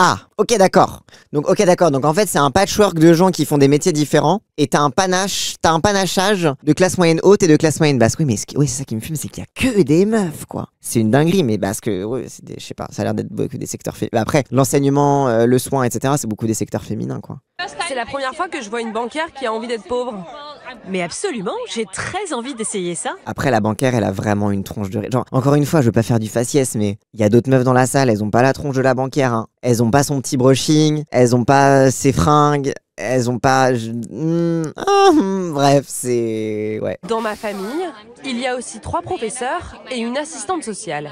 Ah, ok d'accord. Donc en fait c'est un patchwork de gens qui font des métiers différents et t'as un panachage de classe moyenne haute et de classe moyenne basse. Oui mais c'est ça qui me fume, c'est qu'il y a que des meufs quoi. C'est une dinguerie mais parce que ouais, c'est je sais pas, ça a l'air d'être beaucoup des secteurs féminins. Après l'enseignement, le soin etc. c'est beaucoup des secteurs féminins quoi. C'est la première fois que je vois une banquière qui a envie d'être pauvre. Mais absolument, j'ai très envie d'essayer ça. Après la banquière elle a vraiment une tronche de... Genre encore une fois je veux pas faire du faciès mais il y a d'autres meufs dans la salle, elles ont pas la tronche de la banquière hein. Elles ont pas son petit brushing, elles ont pas ses fringues, elles ont pas... bref, c'est... Ouais. Dans ma famille, il y a aussi 3 professeurs et une assistante sociale.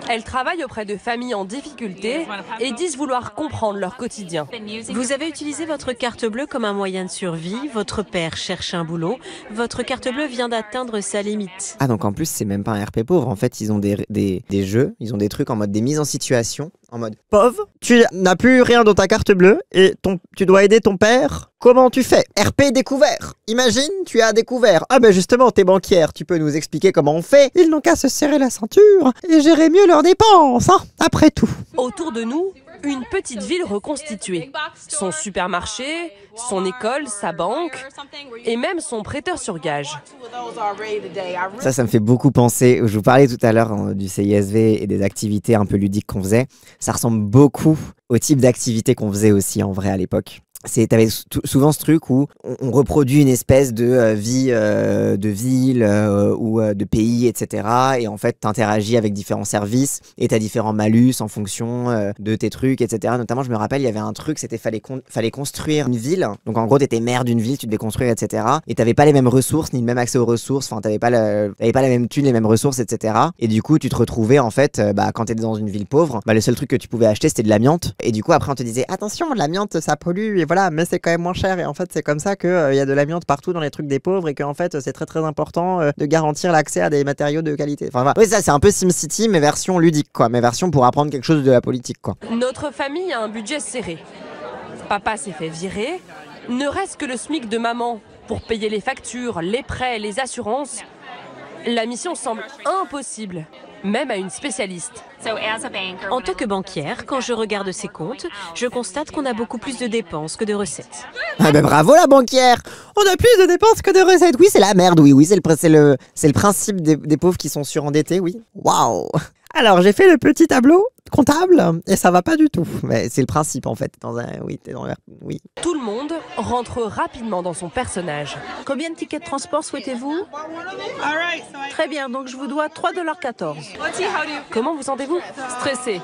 Elles travaillent auprès de familles en difficulté et disent vouloir comprendre leur quotidien. Vous avez utilisé votre carte bleue comme un moyen de survie, votre père cherche un boulot, votre carte bleue vient d'atteindre sa limite. Ah donc en plus c'est même pas un RP pauvre, en fait ils ont des jeux, ils ont des trucs en mode des mises en situation En mode, pauvre, tu n'as plus rien dans ta carte bleue et tu dois aider ton père. Comment tu fais? RP découvert. Imagine, tu as découvert. Ah ben justement, t'es banquière, tu peux nous expliquer comment on fait? Ils n'ont qu'à se serrer la ceinture et gérer mieux leurs dépenses, hein, après tout. Autour de nous, une petite ville reconstituée. Son supermarché, son école, sa banque et même son prêteur sur gage. Ça me fait beaucoup penser, je vous parlais tout à l'heure du CISV et des activités un peu ludiques qu'on faisait. Ça ressemble beaucoup au type d'activités qu'on faisait aussi en vrai à l'époque. T'avais souvent ce truc où on reproduit une espèce de vie de ville ou de pays, etc. Et en fait, t'interagis avec différents services et t'as différents malus en fonction de tes trucs, etc. Notamment, je me rappelle, il y avait un truc, c'était fallait construire une ville. Donc en gros, t'étais maire d'une ville, tu devais construire, etc. Et t'avais pas les mêmes ressources, ni le même accès aux ressources. Enfin, t'avais pas la même thune, les mêmes ressources, etc. Et du coup, tu te retrouvais en fait, quand t'étais dans une ville pauvre, le seul truc que tu pouvais acheter, c'était de l'amiante. Et du coup, après, on te disait attention, l'amiante, ça pollue. Et voilà, mais c'est quand même moins cher et en fait c'est comme ça qu'il y a de l'amiante partout dans les trucs des pauvres et qu'en fait c'est très très important de garantir l'accès à des matériaux de qualité. Enfin voilà. Oui, ça c'est un peu SimCity mais version ludique quoi, mais version pour apprendre quelque chose de la politique quoi. Notre famille a un budget serré. Papa s'est fait virer, ne reste que le SMIC de maman pour payer les factures, les prêts, les assurances. La mission semble impossible, même à une spécialiste. En tant que banquière, quand je regarde ces comptes, je constate qu'on a beaucoup plus de dépenses que de recettes. Ah ben bravo la banquière! On a plus de dépenses que de recettes. Oui, c'est la merde, oui, c'est le principe des pauvres qui sont surendettés, oui. Waouh! Alors, j'ai fait le petit tableau comptable et ça va pas du tout. Mais c'est le principe en fait. Oui. Tout le monde rentre rapidement dans son personnage. Combien de tickets de transport souhaitez-vous? Très bien, donc je vous dois $3,14. Comment vous sentez-vous? Stressé.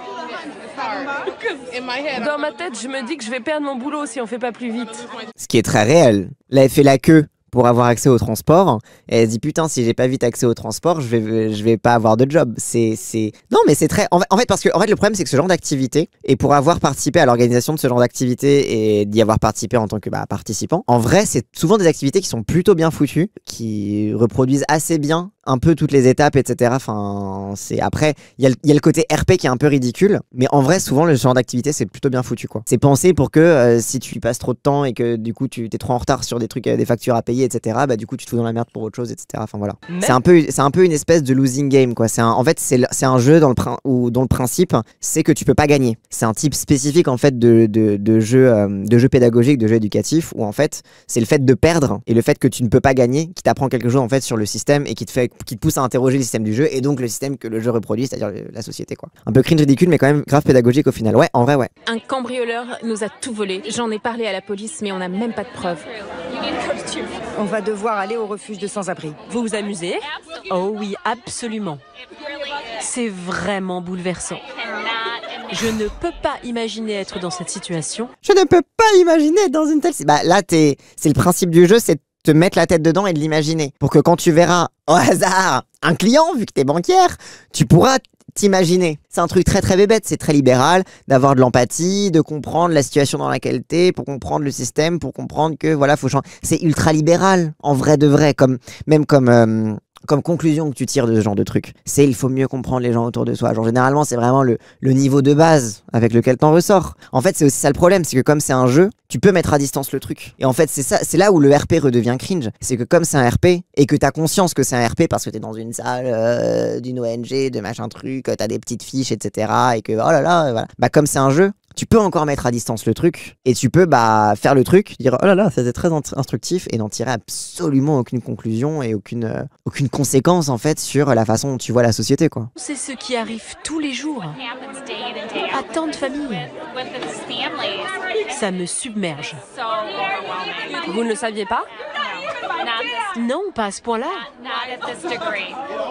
Dans ma tête, je me dis que je vais perdre mon boulot si on fait pas plus vite. Ce qui est très réel. Là, elle fait la queue pour avoir accès au transport et elle se dit putain si j'ai pas vite accès au transport je vais pas avoir de job. Non mais c'est très en fait parce que le problème c'est que ce genre d'activité et pour avoir participé à l'organisation de ce genre d'activité et d'y avoir participé en tant que participant, en vrai c'est souvent des activités qui sont plutôt bien foutues, qui reproduisent assez bien un peu toutes les étapes, etc. Enfin, après, il y a le côté RP qui est un peu ridicule, mais en vrai, souvent, le genre d'activité, c'est plutôt bien foutu, quoi. C'est pensé pour que si tu y passes trop de temps et que du coup, tu t'es trop en retard sur des trucs, des factures à payer, etc., bah du coup, tu te fous dans la merde pour autre chose, etc. Enfin, voilà. C'est un peu une espèce de losing game, quoi. En fait, c'est un jeu dont le principe, c'est que tu peux pas gagner. C'est un type spécifique, en fait, de jeu pédagogique, de jeu éducatif, où en fait, c'est le fait de perdre et le fait que tu ne peux pas gagner qui t'apprend quelque chose, en fait, sur le système et qui te pousse à interroger le système du jeu et donc le système que le jeu reproduit, c'est-à-dire la société quoi. Un peu cringe ridicule mais quand même grave pédagogique au final. Ouais, en vrai ouais. Un cambrioleur nous a tout volé. J'en ai parlé à la police mais on n'a même pas de preuves. On va devoir aller au refuge de sans-abri. Vous vous amusez? Oh oui, absolument. C'est vraiment bouleversant. Je ne peux pas imaginer être dans cette situation. Je ne peux pas imaginer être dans une telle... Bah là, c'est le principe du jeu, c'est te mettre la tête dedans et de l'imaginer. Pour que quand tu verras au hasard un client, vu que t'es banquière, tu pourras t'imaginer. C'est un truc très très bébête, c'est très libéral, d'avoir de l'empathie, de comprendre la situation dans laquelle t'es, pour comprendre le système, pour comprendre que voilà, faut changer. C'est ultra libéral, en vrai de vrai, comme conclusion que tu tires de ce genre de truc. C'est il faut mieux comprendre les gens autour de soi. Genre généralement c'est vraiment le niveau de base avec lequel t'en ressors. En fait c'est aussi ça le problème, c'est que comme c'est un jeu, tu peux mettre à distance le truc. Et en fait c'est là où le RP redevient cringe. C'est que comme c'est un RP et que t'as conscience que c'est un RP parce que t'es dans une salle d'une ONG, de machin truc, t'as des petites fiches, etc. Et que oh là là, voilà. Bah comme c'est un jeu, tu peux encore mettre à distance le truc et tu peux faire le truc, dire oh là là c'était très instructif et n'en tirer absolument aucune conclusion et aucune conséquence en fait sur la façon dont tu vois la société quoi. C'est ce qui arrive tous les jours à tant de familles. Ça me submerge. Vous ne le saviez pas? Non, pas à ce point-là.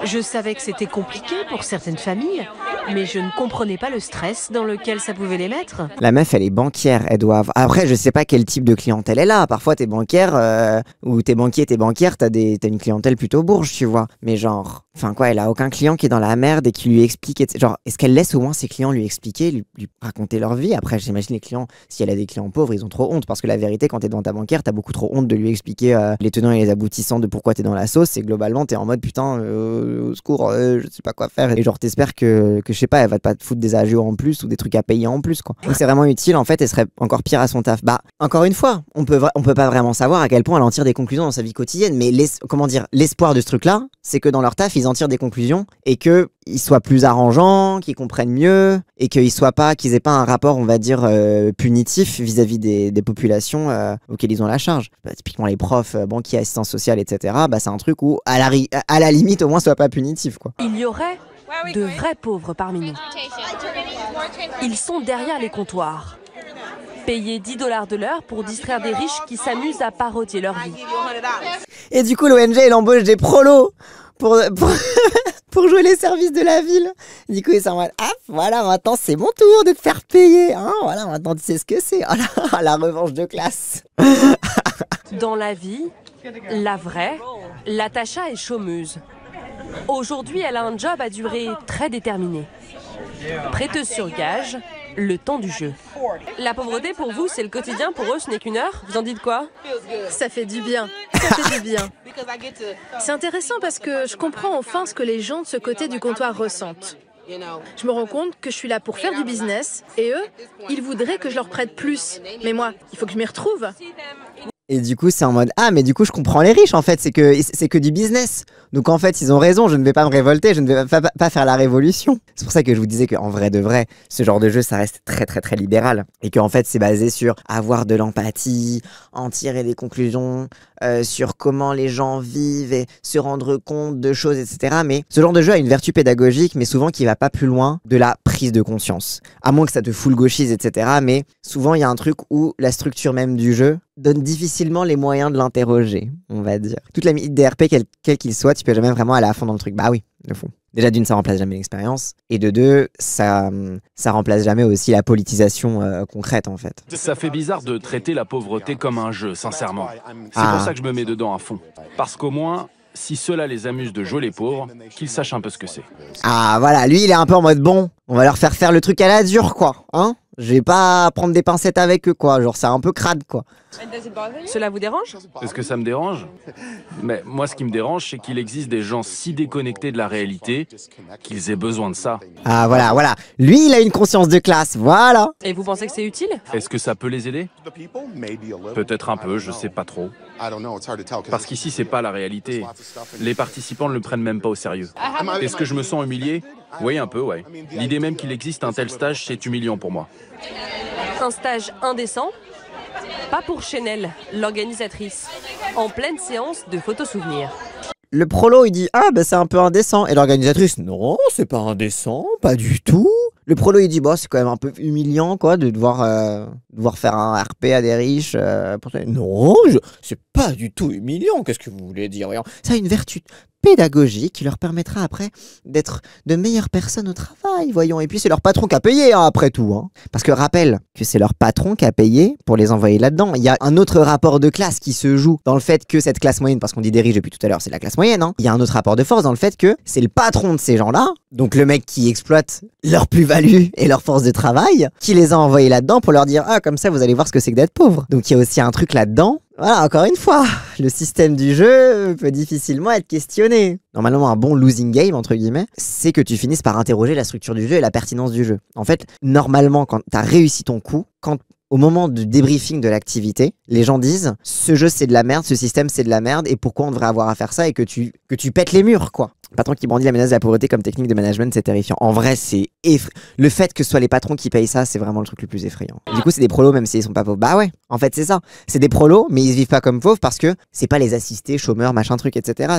Je savais que c'était compliqué pour certaines familles, mais je ne comprenais pas le stress dans lequel ça pouvait les mettre. La meuf, elle est banquière, elle doit avoir... Après, je sais pas quel type de clientèle elle a. Parfois, t'es banquière, ou t'es banquier, t'es banquière, t'as une clientèle plutôt bourge, tu vois. Mais genre... Enfin quoi, elle a aucun client qui est dans la merde et qui lui explique... Genre, est-ce qu'elle laisse au moins ses clients lui expliquer, lui raconter leur vie? Après, j'imagine les clients, si elle a des clients pauvres, ils ont trop honte. Parce que la vérité, quand t'es dans ta banquière, t'as beaucoup trop honte de lui expliquer les tenants et les aboutissants de pourquoi t'es dans la sauce. Et globalement, t'es en mode, putain, au secours, je sais pas quoi faire. Et genre, t'espères que que je sais pas, elle va pas te foutre des agios en plus ou des trucs à payer en plus, quoi. Donc c'est vraiment utile, en fait, elle serait encore pire à son taf. Bah, encore une fois, on peut pas vraiment savoir à quel point elle en tire des conclusions dans sa vie quotidienne, mais l'espoir de ce truc-là, c'est que dans leur taf, ils en tirent des conclusions et que ils soient plus arrangeants, qu'ils comprennent mieux et qu'ils aient pas un rapport, on va dire, punitif vis-à-vis des populations auxquelles ils ont la charge. Bah, typiquement les profs, banquiers, assistants sociaux, etc. Bah, c'est un truc où à la limite au moins soit pas punitif, quoi. Il y aurait de vrais pauvres parmi nous. Ils sont derrière les comptoirs. Payés $10 de l'heure pour distraire des riches qui s'amusent à parodier leur vie. Et du coup, l'ONG, elle embauche des prolos pour jouer les services de la ville. Du coup, ils sont en mode, ah, voilà, maintenant, c'est mon tour de te faire payer. Hein, voilà, maintenant, tu sais ce que c'est. Oh la revanche de classe. Dans la vie, la vraie, Latasha est chômeuse. Aujourd'hui, elle a un job à durée très déterminée. Prêteuse sur gage, le temps du jeu. La pauvreté, pour vous, c'est le quotidien. Pour eux, ce n'est qu'une heure. Vous en dites quoi? Ça fait du bien. Ça fait du bien. C'est intéressant parce que je comprends enfin ce que les gens de ce côté du comptoir ressentent. Je me rends compte que je suis là pour faire du business et eux, ils voudraient que je leur prête plus. Mais moi, il faut que je m'y retrouve. Et du coup, c'est en mode, ah, mais du coup, je comprends les riches, en fait, c'est que du business. Donc, en fait, ils ont raison, je ne vais pas me révolter, je ne vais pas faire la révolution. C'est pour ça que je vous disais qu'en vrai de vrai, ce genre de jeu, ça reste très, très, très libéral. Et qu'en fait, c'est basé sur avoir de l'empathie, en tirer des conclusions, sur comment les gens vivent et se rendre compte de choses, etc. Mais ce genre de jeu a une vertu pédagogique, mais souvent qui va pas plus loin de la prise de conscience. À moins que ça te full gauchise, etc. Mais souvent, il y a un truc où la structure même du jeu donne difficilement les moyens de l'interroger, on va dire. Toute la limite des RP, quel qu'il soit, tu peux jamais vraiment aller à fond dans le truc. Bah oui, de fond. Déjà, d'une, ça remplace jamais l'expérience. Et de deux, ça remplace jamais aussi la politisation concrète, en fait. Ça fait bizarre de traiter la pauvreté comme un jeu, sincèrement. C'est pour ça que je me mets dedans à fond. Parce qu'au moins, si cela les amuse de jouer les pauvres, qu'ils sachent un peu ce que c'est. Ah, voilà, lui, il est un peu en mode, bon, on va leur faire le truc à la dure, quoi. Hein? Je vais pas prendre des pincettes avec eux, quoi. Genre, c'est un peu crade, quoi. Cela vous dérange? Est-ce que ça me dérange? Mais moi, ce qui me dérange, c'est qu'il existe des gens si déconnectés de la réalité qu'ils aient besoin de ça. Ah, voilà. Lui, il a une conscience de classe, voilà. Et vous pensez que c'est utile? Est-ce que ça peut les aider? Peut-être un peu, je sais pas trop. Parce qu'ici, c'est pas la réalité. Les participants ne le prennent même pas au sérieux. Est-ce que je me sens humilié? Oui, un peu, ouais. L'idée même qu'il existe un tel stage, c'est humiliant pour moi. Un stage indécent? Pas pour Chanel, l'organisatrice. En pleine séance de photos-souvenirs. Le prolo, il dit « Ah, bah c'est un peu indécent ». Et l'organisatrice « Non, c'est pas indécent, pas du tout ». Le prolo, il dit « Bah, c'est quand même un peu humiliant, quoi, de devoir faire un RP à des riches. Non, c'est pas du tout humiliant, qu'est-ce que vous voulez dire? Ça a une vertu pédagogique qui leur permettra après d'être de meilleures personnes au travail, voyons. Et puis c'est leur patron qui a payé, hein, après tout. Hein. Parce que rappelle que c'est leur patron qui a payé pour les envoyer là-dedans. Il y a un autre rapport de classe qui se joue dans le fait que cette classe moyenne, parce qu'on dit des riches depuis tout à l'heure, c'est la classe moyenne. Hein. Il y a un autre rapport de force dans le fait que c'est le patron de ces gens-là, donc le mec qui exploite leur plus-value et leur force de travail, qui les a envoyés là-dedans pour leur dire « Ah, comme ça, vous allez voir ce que c'est que d'être pauvre. » Donc il y a aussi un truc là-dedans. Voilà, encore une fois, le système du jeu peut difficilement être questionné. Normalement, un bon losing game, entre guillemets, c'est que tu finisses par interroger la structure du jeu et la pertinence du jeu. En fait, normalement, quand tu as réussi ton coup, au moment du débriefing de l'activité, les gens disent « Ce jeu, c'est de la merde, ce système, c'est de la merde, et pourquoi on devrait avoir à faire ça ?» et que tu pètes les murs, quoi. Patron qui brandit la menace de la pauvreté comme technique de management, c'est terrifiant. En vrai, c'est le fait que ce soit les patrons qui payent ça, c'est vraiment le truc le plus effrayant. Du coup, c'est des prolos même s'ils sont pas pauvres. Bah ouais, en fait, c'est ça. C'est des prolos, mais ils se vivent pas comme pauvres parce que c'est pas les assistés, chômeurs, machin truc, etc.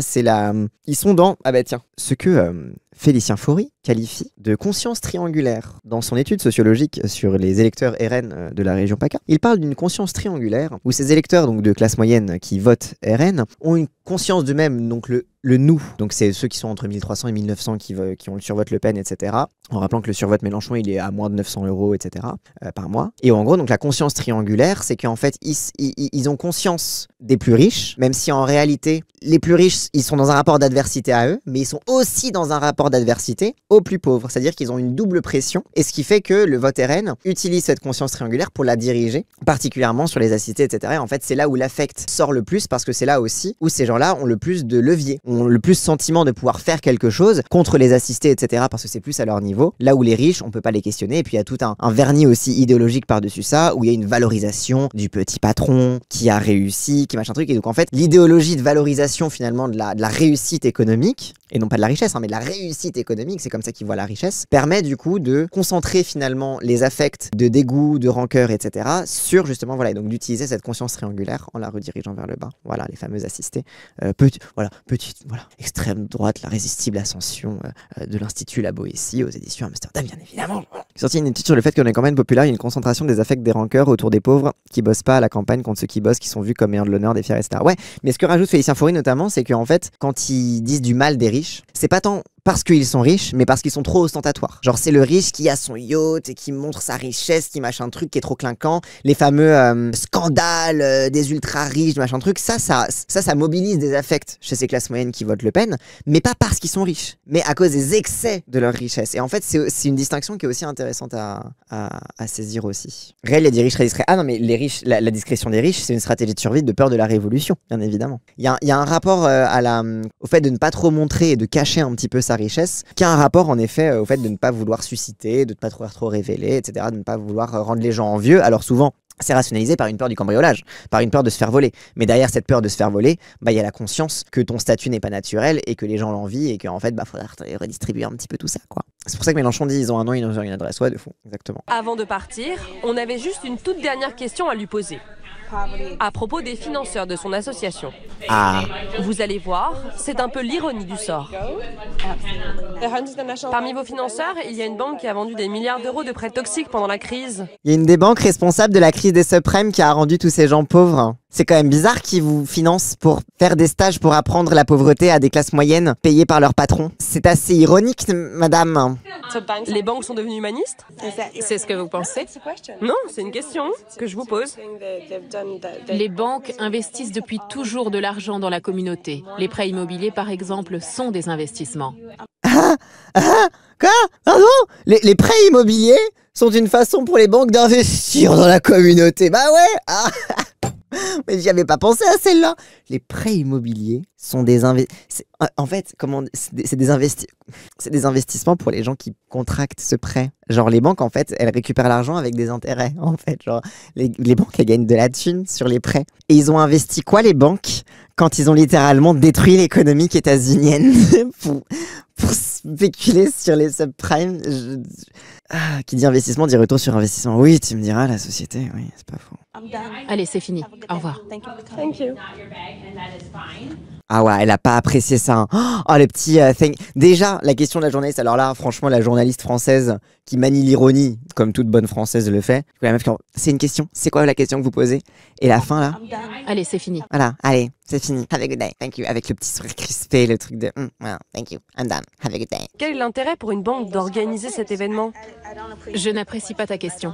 Ils sont dans... Ah bah tiens, ce que Félicien Faury qualifie de conscience triangulaire. Dans son étude sociologique sur les électeurs RN de la région PACA, il parle d'une conscience triangulaire où ces électeurs donc de classe moyenne qui votent RN ont une conscience d'eux-mêmes, donc le nous, donc c'est ceux qui sont entre 1300 et 1900 qui ont le survote Le Pen, etc. En rappelant que le survote Mélenchon, il est à moins de 900 €, etc. Par mois. Et en gros, donc la conscience triangulaire, c'est qu'en fait, ils ont conscience des plus riches, même si en réalité, les plus riches, ils sont dans un rapport d'adversité à eux, mais ils sont aussi dans un rapport d'adversité aux plus pauvres. C'est-à-dire qu'ils ont une double pression, et ce qui fait que le vote RN utilise cette conscience triangulaire pour la diriger, particulièrement sur les assistés, etc. Et en fait, c'est là où l'affect sort le plus, parce que c'est là aussi où ces gens-là ont le plus de levier, ont le plus sentiment de pouvoir faire quelque chose contre les assistés, etc. parce que c'est plus à leur niveau. Là où les riches, on peut pas les questionner. Et puis il y a tout un vernis aussi idéologique par-dessus ça, où il y a une valorisation du petit patron qui a réussi, qui machin truc. Et donc en fait, l'idéologie de valorisation finalement de la réussite économique, et non pas de la richesse, hein, mais de la réussite économique, c'est comme ça qu'ils voient la richesse, permet du coup de concentrer finalement les affects de dégoût, de rancœur, etc. sur justement, voilà, et donc d'utiliser cette conscience triangulaire en la redirigeant vers le bas. Voilà, les fameux assistés. Petite, extrême droite, la résistible ascension de l'Institut La Boétie aux éditions Amsterdam, bien évidemment. Il sorti une étude sur le fait qu'on est quand même populaire, il y a une concentration des affects, des rancœurs autour des pauvres qui bossent pas à la campagne contre ceux qui bossent, qui sont vus comme ayant de l'honneur, des fiers, etc. Ouais, mais ce que rajoute Félicien Faury notamment, c'est qu'en fait, quand ils disent du mal des riches, c'est pas tant parce qu'ils sont riches, mais parce qu'ils sont trop ostentatoires. Genre c'est le riche qui a son yacht et qui montre sa richesse, qui machin truc, qui est trop clinquant. Les fameux scandales des ultra riches, machin truc, ça mobilise des affects chez ces classes moyennes qui votent Le Pen, mais pas parce qu'ils sont riches, mais à cause des excès de leur richesse. Et en fait, c'est une distinction qui est aussi intéressante à saisir aussi. Réel, il y a des riches très discrets. Ah non, mais les riches, la discrétion des riches, c'est une stratégie de survie de peur de la révolution, bien évidemment. Il y a un rapport au fait de ne pas trop montrer et de cacher un petit peu sa richesse, qui a un rapport en effet au fait de ne pas vouloir susciter, de ne pas trop révéler, etc., de ne pas vouloir rendre les gens envieux. Alors souvent, c'est rationalisé par une peur du cambriolage, par une peur de se faire voler. Mais derrière cette peur de se faire voler, il y a la conscience que ton statut n'est pas naturel et que les gens l'envient et qu'en fait, faudra redistribuer un petit peu tout ça, quoi. C'est pour ça que Mélenchon dit ils ont un nom, ils ont une adresse. Ouais, de fond, exactement. Avant de partir, on avait juste une toute dernière question à lui poser. À propos des financeurs de son association. Ah. Vous allez voir, c'est un peu l'ironie du sort. Parmi vos financeurs, il y a une banque qui a vendu des milliards d'euros de prêts toxiques pendant la crise. Il y a une des banques responsables de la crise des subprimes qui a rendu tous ces gens pauvres. C'est quand même bizarre qu'ils vous financent pour faire des stages pour apprendre la pauvreté à des classes moyennes payées par leurs patrons. C'est assez ironique, madame. Les banques sont devenues humanistes? C'est ce que vous pensez? Non, c'est une question que je vous pose. Les banques investissent depuis toujours de l'argent dans la communauté. Les prêts immobiliers, par exemple, sont des investissements. Quoi? Pardon? Les prêts immobiliers sont une façon pour les banques d'investir dans la communauté. Bah ouais. Mais j'y avais pas pensé à celle-là. Les prêts immobiliers sont des en fait, c'est des investissements pour les gens qui contractent ce prêt. Genre les banques, en fait, elles récupèrent l'argent avec des intérêts. En fait, genre les banques, elles gagnent de la thune sur les prêts. Et ils ont investi quoi, les banques, quand ils ont littéralement détruit l'économie états-unienne pour spéculer sur les subprimes? Qui dit investissement dit retour sur investissement. Oui, tu me diras, la société, oui, c'est pas faux. Allez, c'est fini. Au revoir. Thank you. Ah ouais, elle a pas apprécié ça. Hein. Oh, le petit thing. Déjà, la question de la journaliste. Alors là, franchement, la journaliste française qui manie l'ironie, comme toute bonne française le fait. La meuf, c'est une question. C'est quoi la question que vous posez? Et la fin, là? Allez, c'est fini. Voilà, allez, c'est fini. Have a good day. Thank you. Avec le petit sourire crispé, le truc de well, thank you. I'm done. Have a good day. Quel est l'intérêt pour une banque d'organiser cet événement? Je n'apprécie pas ta question.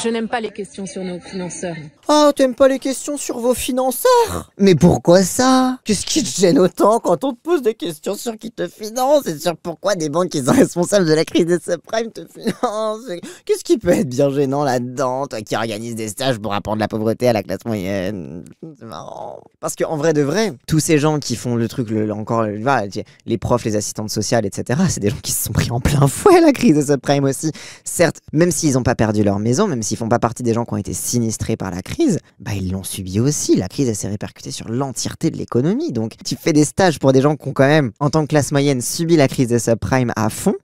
Je n'aime pas les questions sur nos financeurs. Oh, t'aimes pas les questions sur vos financeurs? Mais pourquoi ça? Qu'est-ce qui te gêne autant quand on te pose des questions sur qui te finance et sur pourquoi des banques qui sont responsables de la crise des subprimes te financent? Qu'est-ce qui peut être bien gênant là-dedans, toi qui organise des stages pour apprendre la pauvreté à la classe moyenne? C'est marrant. Parce qu'en vrai de vrai, tous ces gens qui font le truc, les profs, les assistantes sociales, etc., c'est des gens qui se sont pris en plein fouet la crise des subprimes aussi. Certes, même s'ils n'ont pas perdu leur maison, même s'ils font pas partie des gens qui ont été sinistrés par la crise, ils l'ont subi aussi. La crise, elle s'est répercutée sur l'entièreté de l'économie. Donc, tu fais des stages pour des gens qui ont quand même, en tant que classe moyenne, subi la crise des subprimes à fond.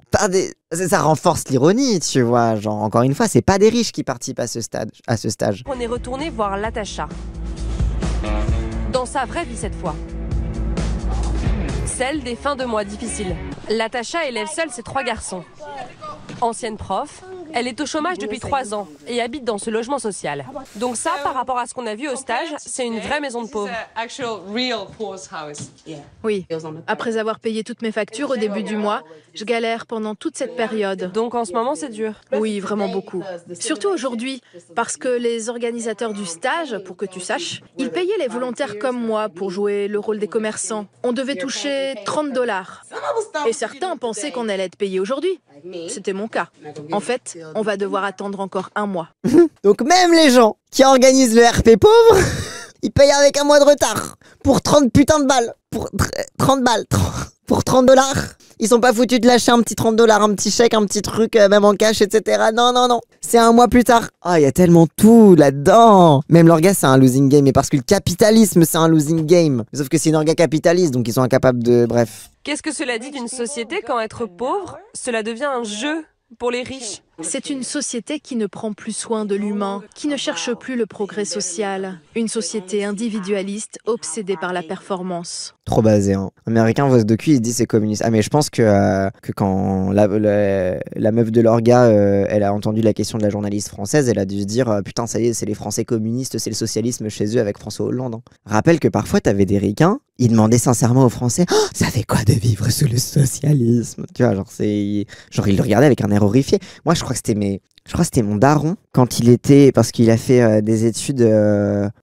Ça renforce l'ironie, tu vois. Genre, encore une fois, c'est pas des riches qui participent à ce stage. On est retourné voir Latasha. Dans sa vraie vie cette fois. Celle des fins de mois difficiles. Latasha élève seule ses 3 garçons. Ancienne prof, elle est au chômage depuis 3 ans et habite dans ce logement social. Donc ça, par rapport à ce qu'on a vu au stage, c'est une vraie maison de pauvres. Oui, après avoir payé toutes mes factures au début du mois, je galère pendant toute cette période. Donc en ce moment, c'est dur. Oui, vraiment beaucoup. Surtout aujourd'hui, parce que les organisateurs du stage, pour que tu saches, ils payaient les volontaires comme moi pour jouer le rôle des commerçants. On devait toucher $30. Et certains pensaient qu'on allait être payé aujourd'hui. C'était mon cas. En fait, on va devoir attendre encore 1 mois. Donc même les gens qui organisent le RP pauvre, ils payent avec 1 mois de retard. Pour 30 putains de balles. pour 30 balles, pour 30 $. Ils sont pas foutus de lâcher un petit 30 $, un petit chèque, un petit truc, même en cash, etc. Non, non, non. C'est un mois plus tard. Ah, il y a tellement tout là-dedans. Même l'orga, c'est un losing game. Mais parce que le capitalisme, c'est un losing game. Sauf que c'est une orga capitaliste, donc ils sont incapables de... Bref. Qu'est-ce que cela dit d'une société quand être pauvre, cela devient un jeu pour les riches? C'est une société qui ne prend plus soin de l'humain, qui ne cherche plus le progrès social. Une société individualiste, obsédée par la performance. Trop basé, hein. Américain voit ce docu, il se dit c'est communiste. Ah mais je pense que quand la meuf de l'orga, elle a entendu la question de la journaliste française, elle a dû se dire putain ça y est, c'est les Français communistes, c'est le socialisme chez eux avec François Hollande. Hein. Rappelle que parfois t'avais des ricains, ils demandaient sincèrement aux Français oh, ça fait quoi de vivre sous le socialisme? Tu vois, genre ils le regardaient avec un air horrifié. Moi je crois que c'était mon daron quand il était, parce qu'il a fait des études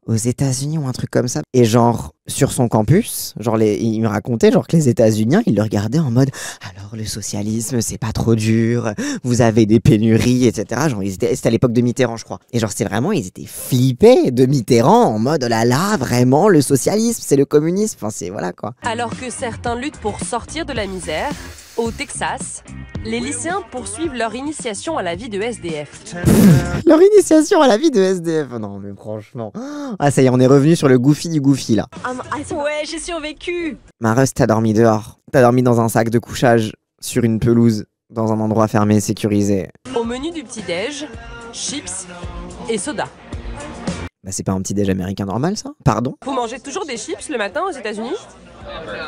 aux États-Unis ou un truc comme ça. Et genre, sur son campus, genre il me racontait genre que les États-Unis, ils le regardaient en mode alors le socialisme, c'est pas trop dur, vous avez des pénuries, etc. Genre, c'était à l'époque de Mitterrand, je crois. Et genre, c'est vraiment, ils étaient flippés de Mitterrand en mode oh là là, vraiment, le socialisme, c'est le communisme. Enfin, c'est voilà quoi. Alors que certains luttent pour sortir de la misère, au Texas, les lycéens poursuivent leur initiation à la vie de SDF. Leur initiation à la vie de SDF. Non mais franchement. Ah ça y est, on est revenu sur le goofy du goofy là. Ouais, j'ai survécu. Marus, t'as dormi dehors. T'as dormi dans un sac de couchage, sur une pelouse, dans un endroit fermé, sécurisé. Au menu du petit-déj, chips et soda. Bah c'est pas un petit-déj américain normal ça? Pardon? Vous mangez toujours des chips le matin aux États-Unis?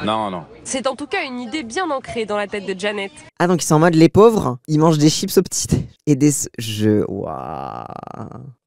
Non, non. C'est en tout cas une idée bien ancrée dans la tête de Janet. Ah donc ils sont en mode les pauvres, ils mangent des chips au petit-déj. Et des... Waouh.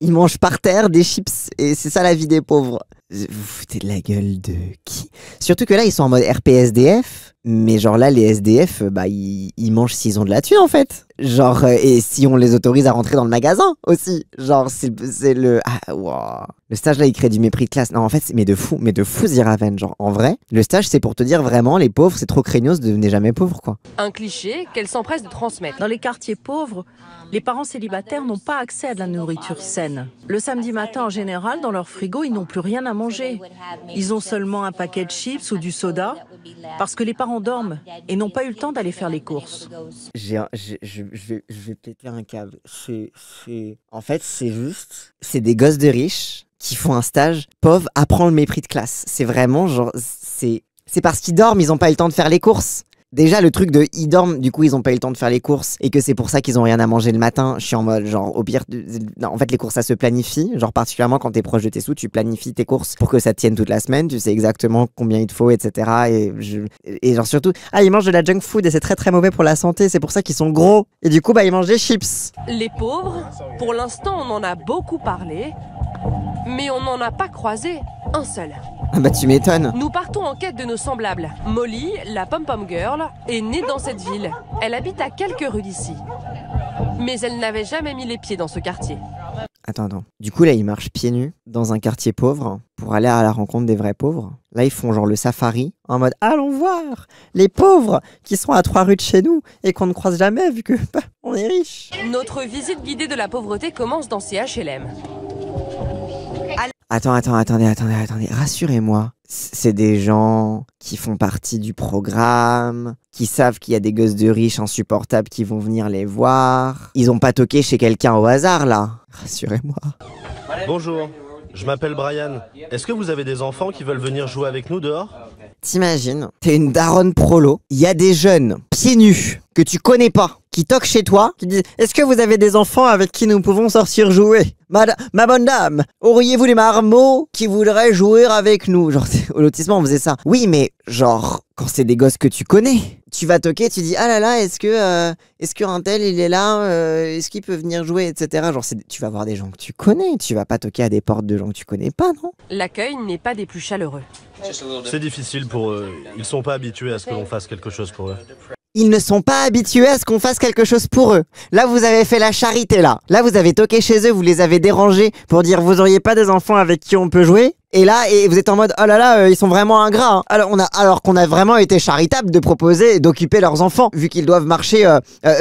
Ils mangent par terre des chips. Et c'est ça la vie des pauvres. Vous foutez de la gueule de qui? Surtout que là ils sont en mode RPSDF. Mais genre là les SDF, bah ils mangent s'ils ont de la thune en fait. Genre et si on les autorise à rentrer dans le magasin aussi. Genre c'est le... Ah waouh. Le stage là il crée du mépris de classe. Non en fait mais de fou Ziraven. Genre en vrai, le stage c'est pour te dire vraiment les pauvres c'est trop craignos, devenez jamais pauvres quoi. Un cliché qu'elle s'empresse de transmettre. Dans les quartiers pauvres, les parents célibataires n'ont pas accès à de la nourriture saine. Le samedi matin, en général, dans leur frigo, ils n'ont plus rien à manger. Ils ont seulement un paquet de chips ou du soda parce que les parents dorment et n'ont pas eu le temps d'aller faire les courses. Je vais péter un câble. En fait, c'est des gosses de riches qui font un stage. Pauvre apprend le mépris de classe. C'est vraiment genre, c'est parce qu'ils dorment, ils n'ont pas eu le temps de faire les courses. Déjà le truc de ils dorment, du coup ils ont pas eu le temps de faire les courses et que c'est pour ça qu'ils ont rien à manger le matin. Je suis en mode genre au pire, non, en fait les courses ça se planifie, genre particulièrement quand t'es proche de tes sous, tu planifies tes courses pour que ça te tienne toute la semaine, tu sais exactement combien il te faut, etc. Et genre surtout, ils mangent de la junk food et c'est très très mauvais pour la santé, c'est pour ça qu'ils sont gros. Et du coup bah ils mangent des chips. Les pauvres, pour l'instant on en a beaucoup parlé, mais on n'en a pas croisé un seul. Ah bah tu m'étonnes. Nous partons en quête de nos semblables. Molly, la pom-pom girl, est née dans cette ville. Elle habite à quelques rues d'ici. Mais elle n'avait jamais mis les pieds dans ce quartier. Attends. Du coup là ils marchent pieds nus dans un quartier pauvre pour aller à la rencontre des vrais pauvres. Là ils font genre le safari en mode allons voir les pauvres qui sont à 3 rues de chez nous et qu'on ne croise jamais vu que on est riches. Notre visite guidée de la pauvreté commence dans ces HLM. Attendez, rassurez-moi. C'est des gens qui font partie du programme, qui savent qu'il y a des gosses de riches insupportables qui vont venir les voir. Ils ont pas toqué chez quelqu'un au hasard, là. Rassurez-moi. Bonjour, je m'appelle Brian. Est-ce que vous avez des enfants qui veulent venir jouer avec nous dehors? T'imagines, t'es une daronne prolo, il y a des jeunes, pieds nus, que tu connais pas, qui toquent chez toi, qui disent « Est-ce que vous avez des enfants avec qui nous pouvons sortir jouer ? Ma bonne dame, auriez-vous des marmots qui voudraient jouer avec nous ?» Genre, au lotissement, on faisait ça. Oui, mais genre, quand c'est des gosses que tu connais, tu vas toquer, tu dis « Ah là là, est-ce que un tel, il est là est-ce qu'il peut venir jouer ?» etc. Genre, tu vas voir des gens que tu connais, tu vas pas toquer à des portes de gens que tu connais pas, non? L'accueil n'est pas des plus chaleureux. C'est difficile pour eux. Ils sont pas habitués à ce que l'on fasse quelque chose pour eux. Ils ne sont pas habitués à ce qu'on fasse quelque chose pour eux. Là, vous avez fait la charité, là. Là, vous avez toqué chez eux, vous les avez dérangés pour dire « Vous auriez pas des enfants avec qui on peut jouer ?» Et là, et vous êtes en mode, oh là là, ils sont vraiment ingrats. Hein. Alors qu'on a vraiment été charitable de proposer d'occuper leurs enfants, vu qu'ils doivent marcher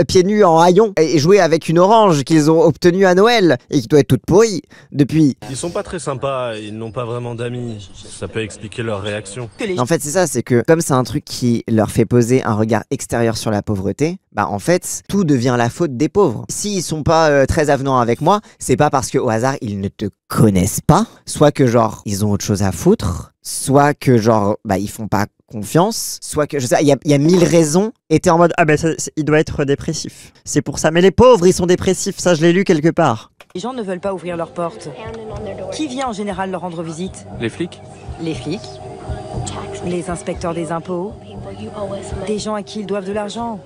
pieds nus en haillons et jouer avec une orange qu'ils ont obtenue à Noël et qui doit être toute pourrie depuis. Ils sont pas très sympas, ils n'ont pas vraiment d'amis. Ça peut expliquer leur réaction. En fait, c'est ça, c'est que comme c'est un truc qui leur fait poser un regard extérieur sur la pauvreté, bah en fait, tout devient la faute des pauvres. S'ils sont pas très avenants avec moi, c'est pas parce que au hasard ils ne te connaissent pas, soit que genre ils ont autre chose à foutre, soit que genre bah ils font pas confiance, soit que je sais, il y a 1000 raisons. Et t'es en mode ah ben il doit être dépressif. C'est pour ça. Mais les pauvres ils sont dépressifs, ça je l'ai lu quelque part. Les gens ne veulent pas ouvrir leurs portes. Qui vient en général leur rendre visite? Les flics? Les flics, les inspecteurs des impôts, des gens à qui ils doivent de l'argent,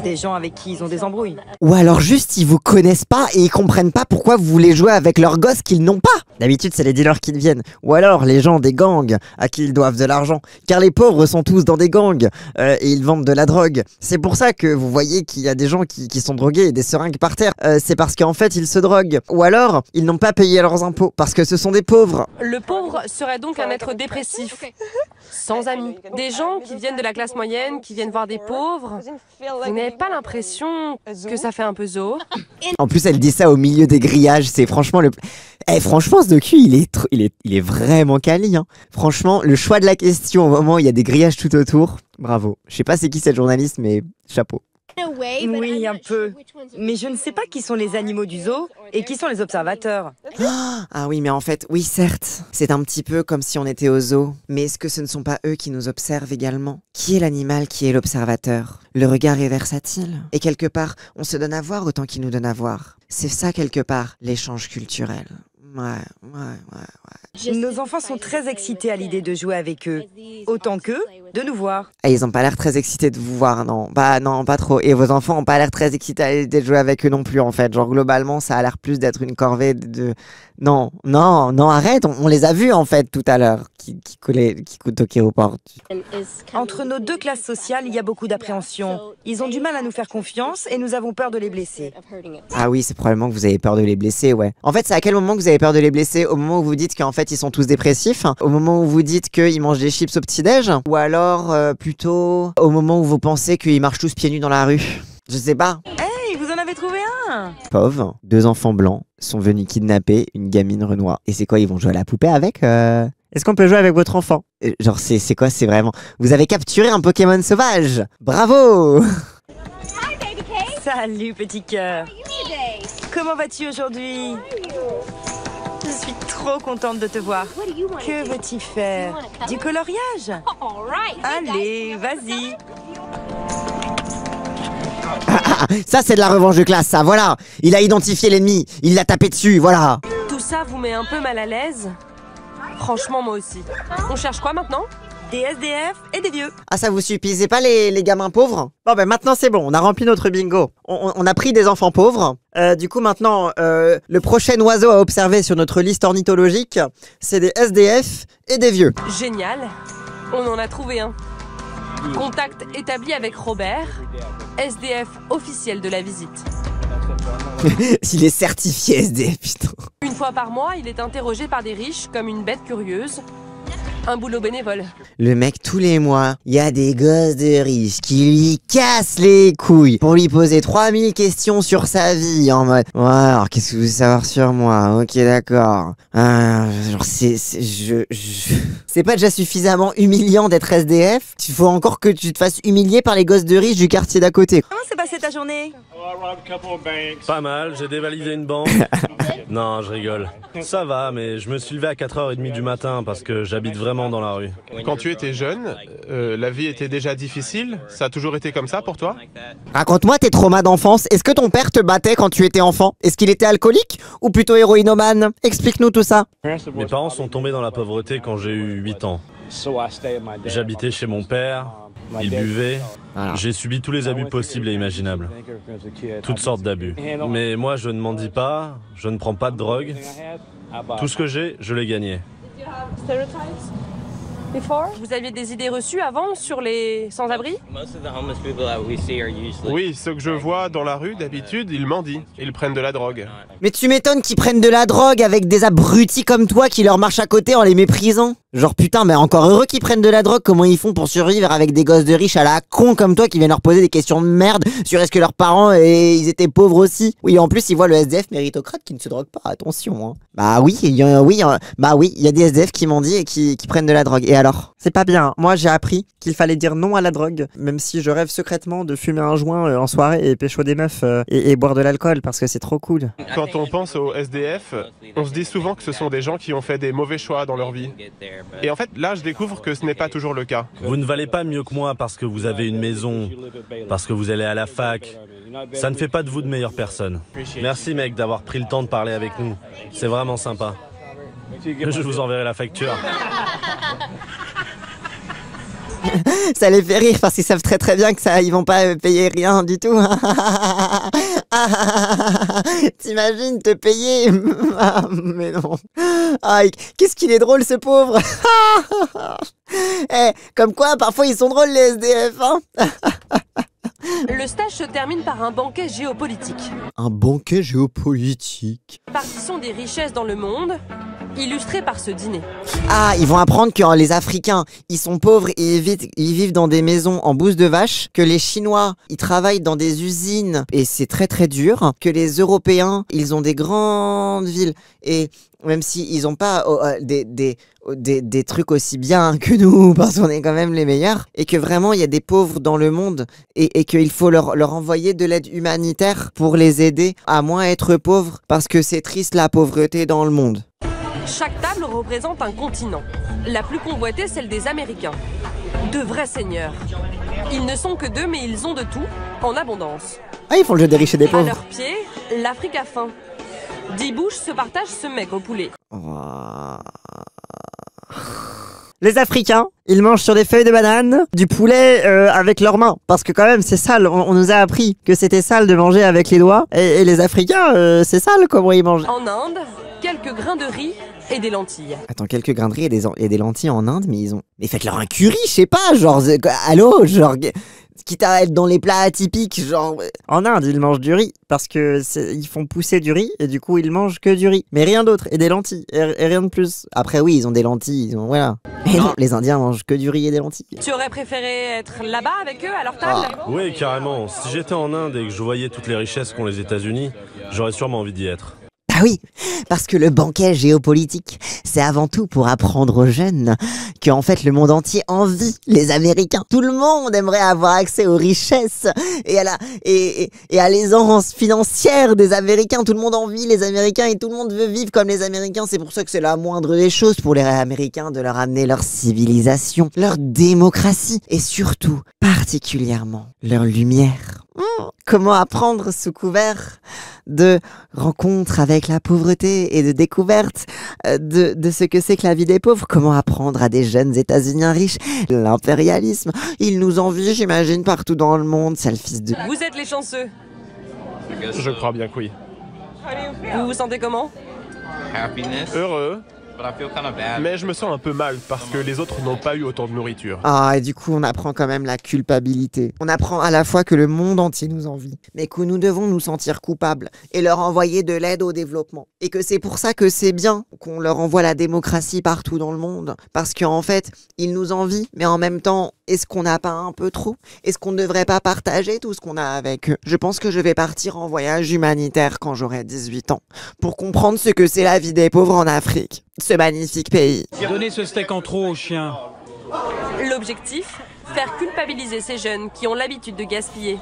des gens avec qui ils ont des embrouilles. Ou alors juste ils vous connaissent pas et ils comprennent pas pourquoi vous voulez jouer avec leurs gosses qu'ils n'ont pas. D'habitude c'est les dealers qui viennent. Ou alors les gens des gangs à qui ils doivent de l'argent. Car les pauvres sont tous dans des gangs et ils vendent de la drogue. C'est pour ça que vous voyez qu'il y a des gens qui sont drogués et des seringues par terre. C'est parce qu'en fait ils se droguent. Ou alors ils n'ont pas payé leurs impôts parce que ce sont des pauvres. Le pauvre serait donc un être dépressif, sans amis. Des gens qui viennent de la classe moyenne, qui viennent voir des pauvres. Vous n'avez pas l'impression que ça fait un peu zoo? En plus, elle dit ça au milieu des grillages. C'est franchement le. Franchement, ce docu, il est vraiment quali. Hein. Franchement, le choix de la question au moment où il y a des grillages tout autour, bravo. Je sais pas c'est qui cette journaliste, mais chapeau. Oui, un peu. Mais je ne sais pas qui sont les animaux du zoo et qui sont les observateurs. Ah oui, mais en fait, oui, certes. C'est un petit peu comme si on était au zoo. Mais est-ce que ce ne sont pas eux qui nous observent également? Qui est l'animal, qui est l'observateur? Le regard est versatile. Et quelque part, on se donne à voir autant qu'il nous donne à voir. C'est ça, quelque part, l'échange culturel. Ouais. Nos enfants sont très excités à l'idée de jouer avec eux, autant qu'eux de nous voir. Ah, ils ont pas l'air très excités de vous voir, non. Bah non, pas trop. Et vos enfants ont pas l'air très excités à l'idée de jouer avec eux non plus, en fait. Genre, globalement, ça a l'air plus d'être une corvée de... Non, arrête, on les a vus, en fait, tout à l'heure, qui toquaient aux portes. Entre nos deux classes sociales, il y a beaucoup d'appréhension. Ils ont du mal à nous faire confiance et nous avons peur de les blesser. Ah oui, c'est probablement que vous avez peur de les blesser, ouais. En fait, c'est à quel moment que vous avez peur de les blesser? Au moment où vous dites qu'en fait, ils sont tous dépressifs? Au moment où vous dites qu'ils mangent des chips au petit-déj? Ou alors, plutôt, au moment où vous pensez qu'ils marchent tous pieds nus dans la rue? Je sais pas. Hey, vous en avez trouvé un? Pauvres, 2 enfants blancs sont venus kidnapper une gamine renois. Et c'est quoi, ils vont jouer à la poupée avec Est-ce qu'on peut jouer avec votre enfant? Genre, c'est quoi? C'est vraiment... Vous avez capturé un Pokémon sauvage! Bravo! Salut, petit cœur. Comment vas-tu aujourd'hui? Je suis trop contente de te voir. Que veux-tu faire? Du coloriage? Allez, vas-y. Ça, c'est de la revanche de classe, ça, voilà. Il a identifié l'ennemi, il l'a tapé dessus, voilà. Tout ça vous met un peu mal à l'aise? Franchement, moi aussi. On cherche quoi maintenant? Des SDF et des vieux. Ah, ça vous suffisait pas les gamins pauvres? Bon, ben maintenant c'est bon, on a rempli notre bingo. On a pris des enfants pauvres. Du coup, maintenant, le prochain oiseau à observer sur notre liste ornithologique, c'est des SDF et des vieux. Génial. On en a trouvé un. Contact établi avec Robert, SDF officiel de la visite. Il est certifié SDF, putain. Une fois par mois, il est interrogé par des riches comme une bête curieuse. Un boulot bénévole. Le mec, tous les mois, il y a des gosses de riches qui lui cassent les couilles pour lui poser 3000 questions sur sa vie en mode « Ouais, alors qu'est-ce que vous voulez savoir sur moi? Ok, d'accord. Genre, c'est pas déjà suffisamment humiliant d'être SDF? Il faut encore que tu te fasses humilier par les gosses de riches du quartier d'à côté. » Comment s'est passée ta journée? Pas mal, j'ai dévalisé une banque. Non, je rigole. Ça va, mais je me suis levé à 4h30 du matin parce que j'habite vraiment dans la rue. Quand tu étais jeune, la vie était déjà difficile? Ça a toujours été comme ça pour toi? Raconte-moi tes traumas d'enfance. Est-ce que ton père te battait quand tu étais enfant? Est-ce qu'il était alcoolique ou plutôt héroïnomane? Explique-nous tout ça. Mes parents sont tombés dans la pauvreté quand j'ai eu 8 ans. J'habitais chez mon père, il buvait. Voilà. J'ai subi tous les abus possibles et imaginables. Toutes sortes d'abus. Mais moi, je ne mendie pas, je ne prends pas de drogue. Tout ce que j'ai, je l'ai gagné. Vous aviez des idées reçues avant sur les sans-abri? Oui, ceux que je vois dans la rue, d'habitude, ils mendient. Ils prennent de la drogue. Mais tu m'étonnes qu'ils prennent de la drogue avec des abrutis comme toi qui leur marchent à côté en les méprisant. Genre putain, mais encore heureux qu'ils prennent de la drogue, comment ils font pour survivre avec des gosses de riches à la con comme toi qui viennent leur poser des questions de merde sur est-ce que leurs parents ils étaient pauvres aussi. Oui, en plus ils voient le SDF méritocrate qui ne se drogue pas, attention hein. Bah oui, il y a des SDF qui mendient et qui prennent de la drogue. Et alors? C'est pas bien. Moi j'ai appris qu'il fallait dire non à la drogue, même si je rêve secrètement de fumer un joint en soirée et pécho des meufs et boire de l'alcool parce que c'est trop cool. Quand on pense aux SDF, on se dit souvent que ce sont des gens qui ont fait des mauvais choix dans leur vie. Et en fait, là, je découvre que ce n'est pas toujours le cas. Vous ne valez pas mieux que moi parce que vous avez une maison, parce que vous allez à la fac. Ça ne fait pas de vous de meilleures personnes. Merci mec d'avoir pris le temps de parler avec nous. C'est vraiment sympa. Je vous enverrai la facture. Ça les fait rire parce qu'ils savent très très bien que ça, ils vont pas payer rien du tout. T'imagines te payer? Mais non. Ah, qu'est-ce qu'il est drôle ce pauvre. Comme quoi parfois ils sont drôles les SDF hein. Le stage se termine par un banquet géopolitique. Un banquet géopolitique. Partition des richesses dans le monde, illustré par ce dîner. Ah, ils vont apprendre que les Africains, ils sont pauvres et ils vivent dans des maisons en bouse de vache, que les Chinois, ils travaillent dans des usines et c'est très très dur, que les Européens, ils ont des grandes villes et même si ils ont pas des trucs aussi bien que nous, parce qu'on est quand même les meilleurs, et que vraiment il y a des pauvres dans le monde, et qu'il faut leur envoyer de l'aide humanitaire pour les aider à moins être pauvres, parce que c'est triste la pauvreté dans le monde. Chaque table représente un continent. La plus convoitée, celle des Américains. De vrais seigneurs. Ils ne sont que 2, mais ils ont de tout, en abondance. Ah, ils font le jeu des riches et des À pauvres. leurs pieds, l'Afrique a faim. 10 bouches se partagent ce maigre poulet. Les Africains, ils mangent sur des feuilles de banane du poulet avec leurs mains. Parce que quand même, c'est sale. On nous a appris que c'était sale de manger avec les doigts. Et les Africains, c'est sale comment ils mangent. En Inde, quelques grains de riz et des lentilles. Attends, quelques grains de riz et des lentilles en Inde, mais ils ont... Mais faites-leur un curry, je sais pas, genre... Allô, genre... Quitte à être dans les plats atypiques, genre... En Inde, ils mangent du riz, parce que ils font pousser du riz, et du coup, ils mangent que du riz. Mais rien d'autre, et des lentilles, et rien de plus. Après, oui, ils ont des lentilles, ils ont... Voilà. Mais non, les Indiens mangent que du riz et des lentilles. Tu aurais préféré être là-bas avec eux, à leur table? Oui, carrément. Si j'étais en Inde et que je voyais toutes les richesses qu'ont les États-Unis, j'aurais sûrement envie d'y être. Ah oui, parce que le banquet géopolitique, c'est avant tout pour apprendre aux jeunes qu'en fait le monde entier envie les Américains. Tout le monde aimerait avoir accès aux richesses et à l'aisance financière des Américains. Tout le monde envie les Américains et tout le monde veut vivre comme les Américains. C'est pour ça que c'est la moindre des choses pour les Américains de leur amener leur civilisation, leur démocratie et surtout, particulièrement, leur lumière. Comment apprendre sous couvert de rencontre avec la pauvreté et de découverte de ce que c'est que la vie des pauvres? Comment apprendre à des jeunes États-Uniens riches l'impérialisme? Ils nous envient, j'imagine, partout dans le monde, sale fils de... Vous êtes les chanceux. Je crois bien que oui. Vous vous sentez comment? Heureux. Mais je me sens un peu mal parce que les autres n'ont pas eu autant de nourriture. Ah, et du coup, on apprend quand même la culpabilité. On apprend à la fois que le monde entier nous envie, mais que nous devons nous sentir coupables et leur envoyer de l'aide au développement. Et que c'est pour ça que c'est bien qu'on leur envoie la démocratie partout dans le monde. Parce qu'en fait, ils nous envient, mais en même temps, est-ce qu'on n'a pas un peu trop? Est-ce qu'on ne devrait pas partager tout ce qu'on a avec eux? Je pense que je vais partir en voyage humanitaire quand j'aurai 18 ans, pour comprendre ce que c'est la vie des pauvres en Afrique. Ce magnifique pays. Donnez ce steak en trop aux chiens. L'objectif, faire culpabiliser ces jeunes qui ont l'habitude de gaspiller.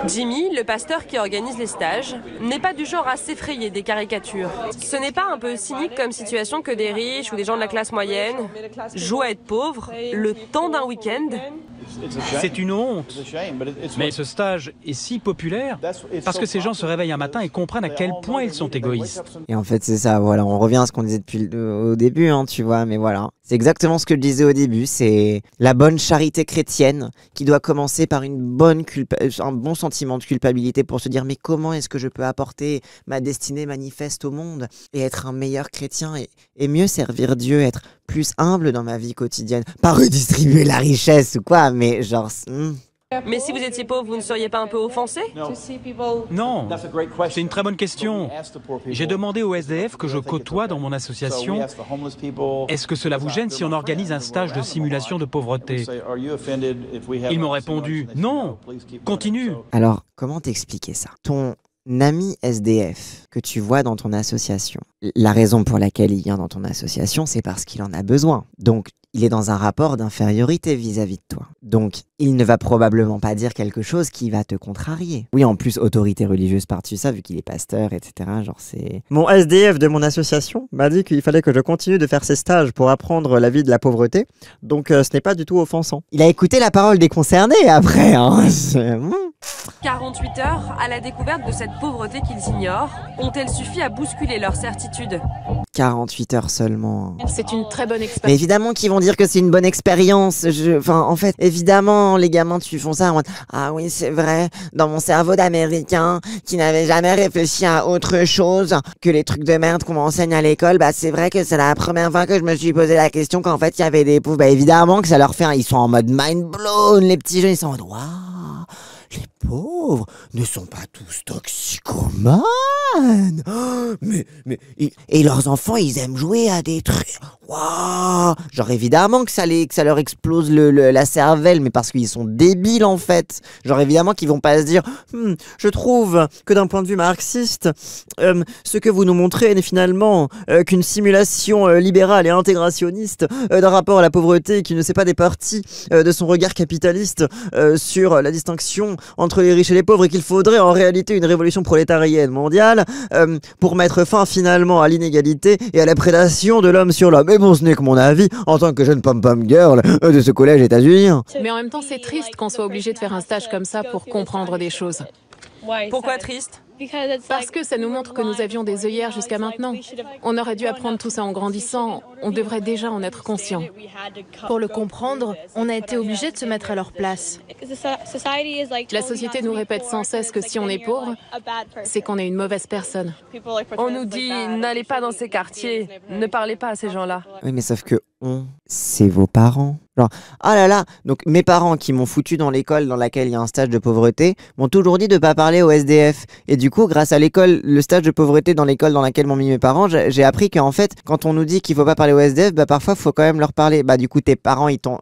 Jimmy, le pasteur qui organise les stages, n'est pas du genre à s'effrayer des caricatures. Ce n'est pas un peu cynique comme situation que des riches ou des gens de la classe moyenne jouent à être pauvres le temps d'un week-end? C'est une honte. Mais ce stage est si populaire parce que ces gens se réveillent un matin et comprennent à quel point ils sont égoïstes. Et en fait, c'est ça, voilà, on revient à ce qu'on disait depuis au début, hein, tu vois, mais voilà. C'est exactement ce que je disais au début, c'est la bonne charité chrétienne qui doit commencer par un bon sentiment de culpabilité pour se dire mais comment est-ce que je peux apporter ma destinée manifeste au monde et être un meilleur chrétien et mieux servir Dieu, être plus humble dans ma vie quotidienne. Pas redistribuer la richesse ou quoi, mais genre... Mais si vous étiez pauvre, vous ne seriez pas un peu offensé? Non, c'est une très bonne question. J'ai demandé aux SDF que je côtoie dans mon association, est-ce que cela vous gêne si on organise un stage de simulation de pauvreté? Ils m'ont répondu, non, continue. Alors, comment t'expliquer ça? Ton ami SDF que tu vois dans ton association, la raison pour laquelle il vient dans ton association, c'est parce qu'il en a besoin. Donc, il est dans un rapport d'infériorité vis-à-vis de toi. Donc, il ne va probablement pas dire quelque chose qui va te contrarier. Oui, en plus, autorité religieuse par-dessus ça, vu qu'il est pasteur, etc. Genre, c'est... Mon SDF de mon association m'a dit qu'il fallait que je continue de faire ces stages pour apprendre la vie de la pauvreté. Donc, ce n'est pas du tout offensant. Il a écouté la parole des concernés, après, hein. 48 heures à la découverte de cette pauvreté qu'ils ignorent ont-elles suffi à bousculer leur certitude? 48 heures seulement. C'est une très bonne expérience. Mais évidemment qu'ils vont dire que c'est une bonne expérience. Enfin, en fait, évidemment, les gamins, tu font ça en mode « Ah oui, c'est vrai, dans mon cerveau d'Américain, qui n'avait jamais réfléchi à autre chose que les trucs de merde qu'on m'enseigne à l'école, bah c'est vrai que c'est la première fois que je me suis posé la question qu'en fait, il y avait des pauvres. » Bah évidemment que ça leur fait... Ils sont en mode mind blown, les petits jeunes, ils sont en mode « Waouh, les pauvres ne sont pas tous toxicomanes. Et leurs enfants, ils aiment jouer à des trucs. Waouh. Genre évidemment que ça leur explose la cervelle, mais parce qu'ils sont débiles en fait. Genre évidemment qu'ils vont pas se dire je trouve que d'un point de vue marxiste, ce que vous nous montrez n'est finalement qu'une simulation libérale et intégrationniste d'un rapport à la pauvreté qui ne s'est pas départi de son regard capitaliste sur la distinction entre les riches et les pauvres, et qu'il faudrait en réalité une révolution prolétarienne mondiale pour mettre fin finalement à l'inégalité et à la prédation de l'homme sur l'homme. Mais bon, ce n'est que mon avis en tant que jeune pom-pom girl de ce collège états-unien. Mais en même temps, c'est triste qu'on soit obligé de faire un stage comme ça pour comprendre des choses. Pourquoi triste? Parce que ça nous montre que nous avions des œillères jusqu'à maintenant. On aurait dû apprendre tout ça en grandissant. On devrait déjà en être conscient. Pour le comprendre, on a été obligé de se mettre à leur place. La société nous répète sans cesse que si on est pauvre, c'est qu'on est une mauvaise personne. On nous dit n'allez pas dans ces quartiers, ne parlez pas à ces gens-là. Oui, mais sauf que c'est vos parents. Genre, ah là là, donc mes parents qui m'ont foutu dans l'école dans laquelle il y a un stage de pauvreté m'ont toujours dit de pas parler au SDF. Et du coup, grâce à l'école, le stage de pauvreté dans l'école dans laquelle m'ont mis mes parents, j'ai appris qu'en fait, quand on nous dit qu'il faut pas parler au SDF, bah parfois faut quand même leur parler. Bah du coup, tes parents ils t'ont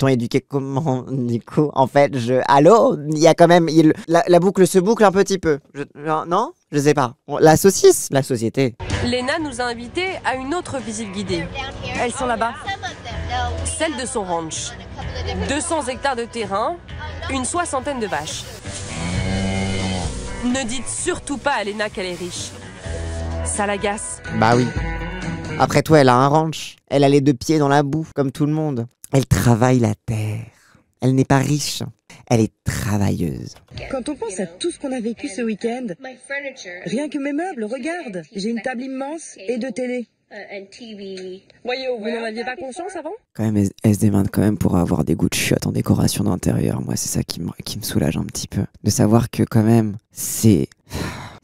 éduqué comment? Du coup, en fait, allô, il y a quand même la boucle se boucle un petit peu. Non, je sais pas. La saucisse, la société. Léna nous a invités à une autre visite guidée. Elles sont là-bas. Celle de son ranch. 200 hectares de terrain, une 60aine de vaches. Ne dites surtout pas à Léna qu'elle est riche. Ça l'agace. Bah oui. Après toi, elle a un ranch. Elle a les 2 pieds dans la boue, comme tout le monde. Elle travaille la terre. Elle n'est pas riche. Elle est travailleuse. Quand on pense à tout ce qu'on a vécu ce week-end, rien que mes meubles, regarde, j'ai une table immense et 2 télés. Vous n'en aviez pas conscience avant? Quand même, elle se démène quand même pour avoir des goûts de chiottes en décoration d'intérieur. Moi, c'est ça qui me soulage un petit peu. De savoir que quand même, ça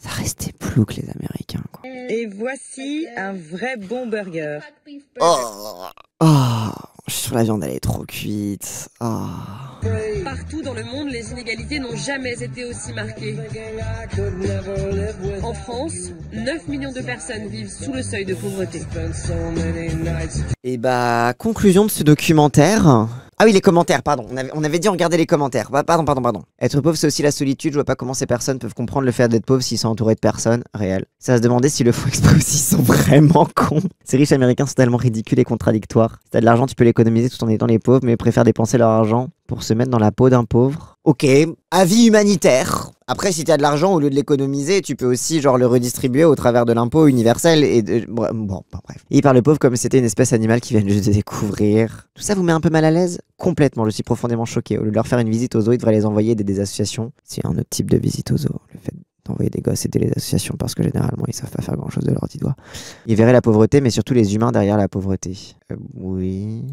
restait plus que les Américains, quoi. Et voici un vrai bon burger. Sur la viande, elle est trop cuite. Partout dans le monde, les inégalités n'ont jamais été aussi marquées. En France, 9 millions de personnes vivent sous le seuil de pauvreté. Et bah, conclusion de ce documentaire. Ah oui, les commentaires, pardon. On avait dit regarder les commentaires. Pardon. Être pauvre, c'est aussi la solitude. Je vois pas comment ces personnes peuvent comprendre le fait d'être pauvre s'ils sont entourés de personnes réelles. Ça va se demander si le font exprès aussi, ils sont vraiment cons. Ces riches américains sont tellement ridicules et contradictoires. Si t'as de l'argent, tu peux l'économiser tout en étant les pauvres, mais préfèrent dépenser leur argent pour se mettre dans la peau d'un pauvre. Ok, avis humanitaire. Après, si t'as de l'argent, au lieu de l'économiser, tu peux aussi genre le redistribuer au travers de l'impôt universel et bref. Il parle pauvre comme si c'était une espèce animale qui vient juste de découvrir. Tout ça vous met un peu mal à l'aise? Complètement, je suis profondément choqué. Au lieu de leur faire une visite aux zoos, ils devraient les envoyer des associations. C'est un autre type de visite aux zoos, le fait envoyer des gosses aider les associations parce que généralement ils savent pas faire grand chose de leurs 10 doigts. Ils verraient la pauvreté, mais surtout les humains derrière la pauvreté. Oui.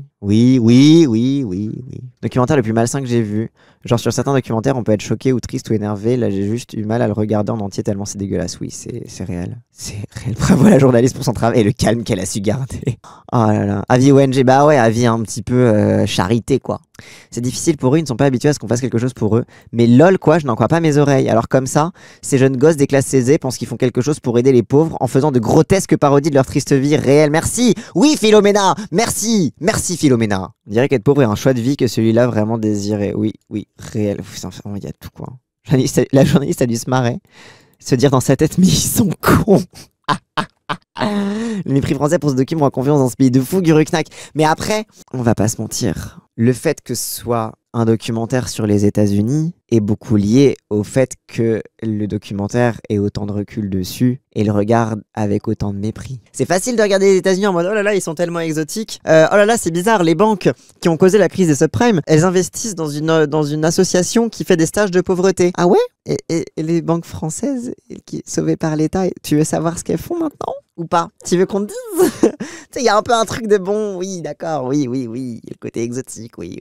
Documentaire le plus malsain que j'ai vu. Genre sur certains documentaires, on peut être choqué ou triste ou énervé. Là, j'ai juste eu mal à le regarder en entier tellement c'est dégueulasse. Oui, c'est réel. C'est réel. Bravo à la journaliste pour son travail et le calme qu'elle a su garder. Oh là là. Avis ONG, bah ouais, avis un petit peu charité, quoi. C'est difficile pour eux, ils ne sont pas habitués à ce qu'on fasse quelque chose pour eux. Mais lol, quoi, je n'en crois pas mes oreilles. Alors comme ça, ces jeunes gosses des classes aisées pensent qu'ils font quelque chose pour aider les pauvres en faisant de grotesques parodies de leur triste vie réelle. Merci. Oui, Philomena. Merci. Merci, Philomena. On dirait qu'être pauvre est un choix de vie que celui-là vraiment désiré. Oui, réel. Il y a tout, quoi. La journaliste a dû se marrer. Se dire dans sa tête, mais ils sont cons. Le mépris français pour ce document a confiance dans ce pays de fou, Guruknak. Mais après, on va pas se mentir. Le fait que ce soit un documentaire sur les États-Unis est beaucoup lié au fait que le documentaire ait autant de recul dessus et le regarde avec autant de mépris. C'est facile de regarder les États-Unis en mode oh là là, ils sont tellement exotiques. Oh là là, c'est bizarre, les banques qui ont causé la crise des subprimes, elles investissent dans une association qui fait des stages de pauvreté. Ah ouais? Et les banques françaises qui sont sauvées par l'État, tu veux savoir ce qu'elles font maintenant? Ou pas? Tu veux qu'on te dise? Tu sais, il y a un peu un truc de bon, oui, d'accord, oui, le côté exotique, oui.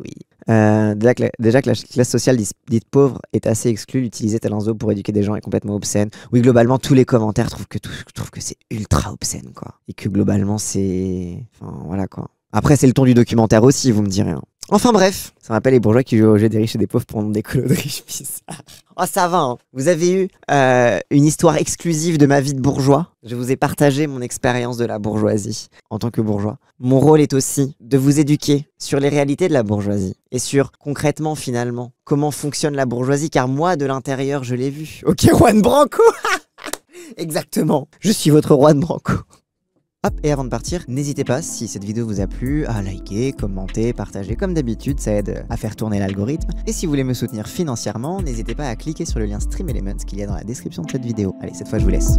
Déjà que la classe sociale dite pauvre est assez exclue, l'utiliser tel un zoo pour éduquer des gens est complètement obscène. Oui, globalement, tous les commentaires trouvent que c'est ultra obscène, quoi. Et que globalement, c'est... Enfin, voilà, quoi. Après, c'est le ton du documentaire aussi, vous me direz. Hein. Enfin bref, ça rappelle les bourgeois qui jouent au jeu des riches et des pauvres pour des colos de riches bizarres. Oh ça va, hein. Vous avez eu une histoire exclusive de ma vie de bourgeois. Je vous ai partagé mon expérience de la bourgeoisie en tant que bourgeois. Mon rôle est aussi de vous éduquer sur les réalités de la bourgeoisie et sur concrètement finalement comment fonctionne la bourgeoisie car moi de l'intérieur je l'ai vu. Ok, Juan Branco. Exactement, je suis votre Juan Branco. Hop, et avant de partir, n'hésitez pas, si cette vidéo vous a plu, à liker, commenter, partager. Comme d'habitude, ça aide à faire tourner l'algorithme. Et si vous voulez me soutenir financièrement, n'hésitez pas à cliquer sur le lien Stream Elements qu'il y a dans la description de cette vidéo. Allez, cette fois, je vous laisse.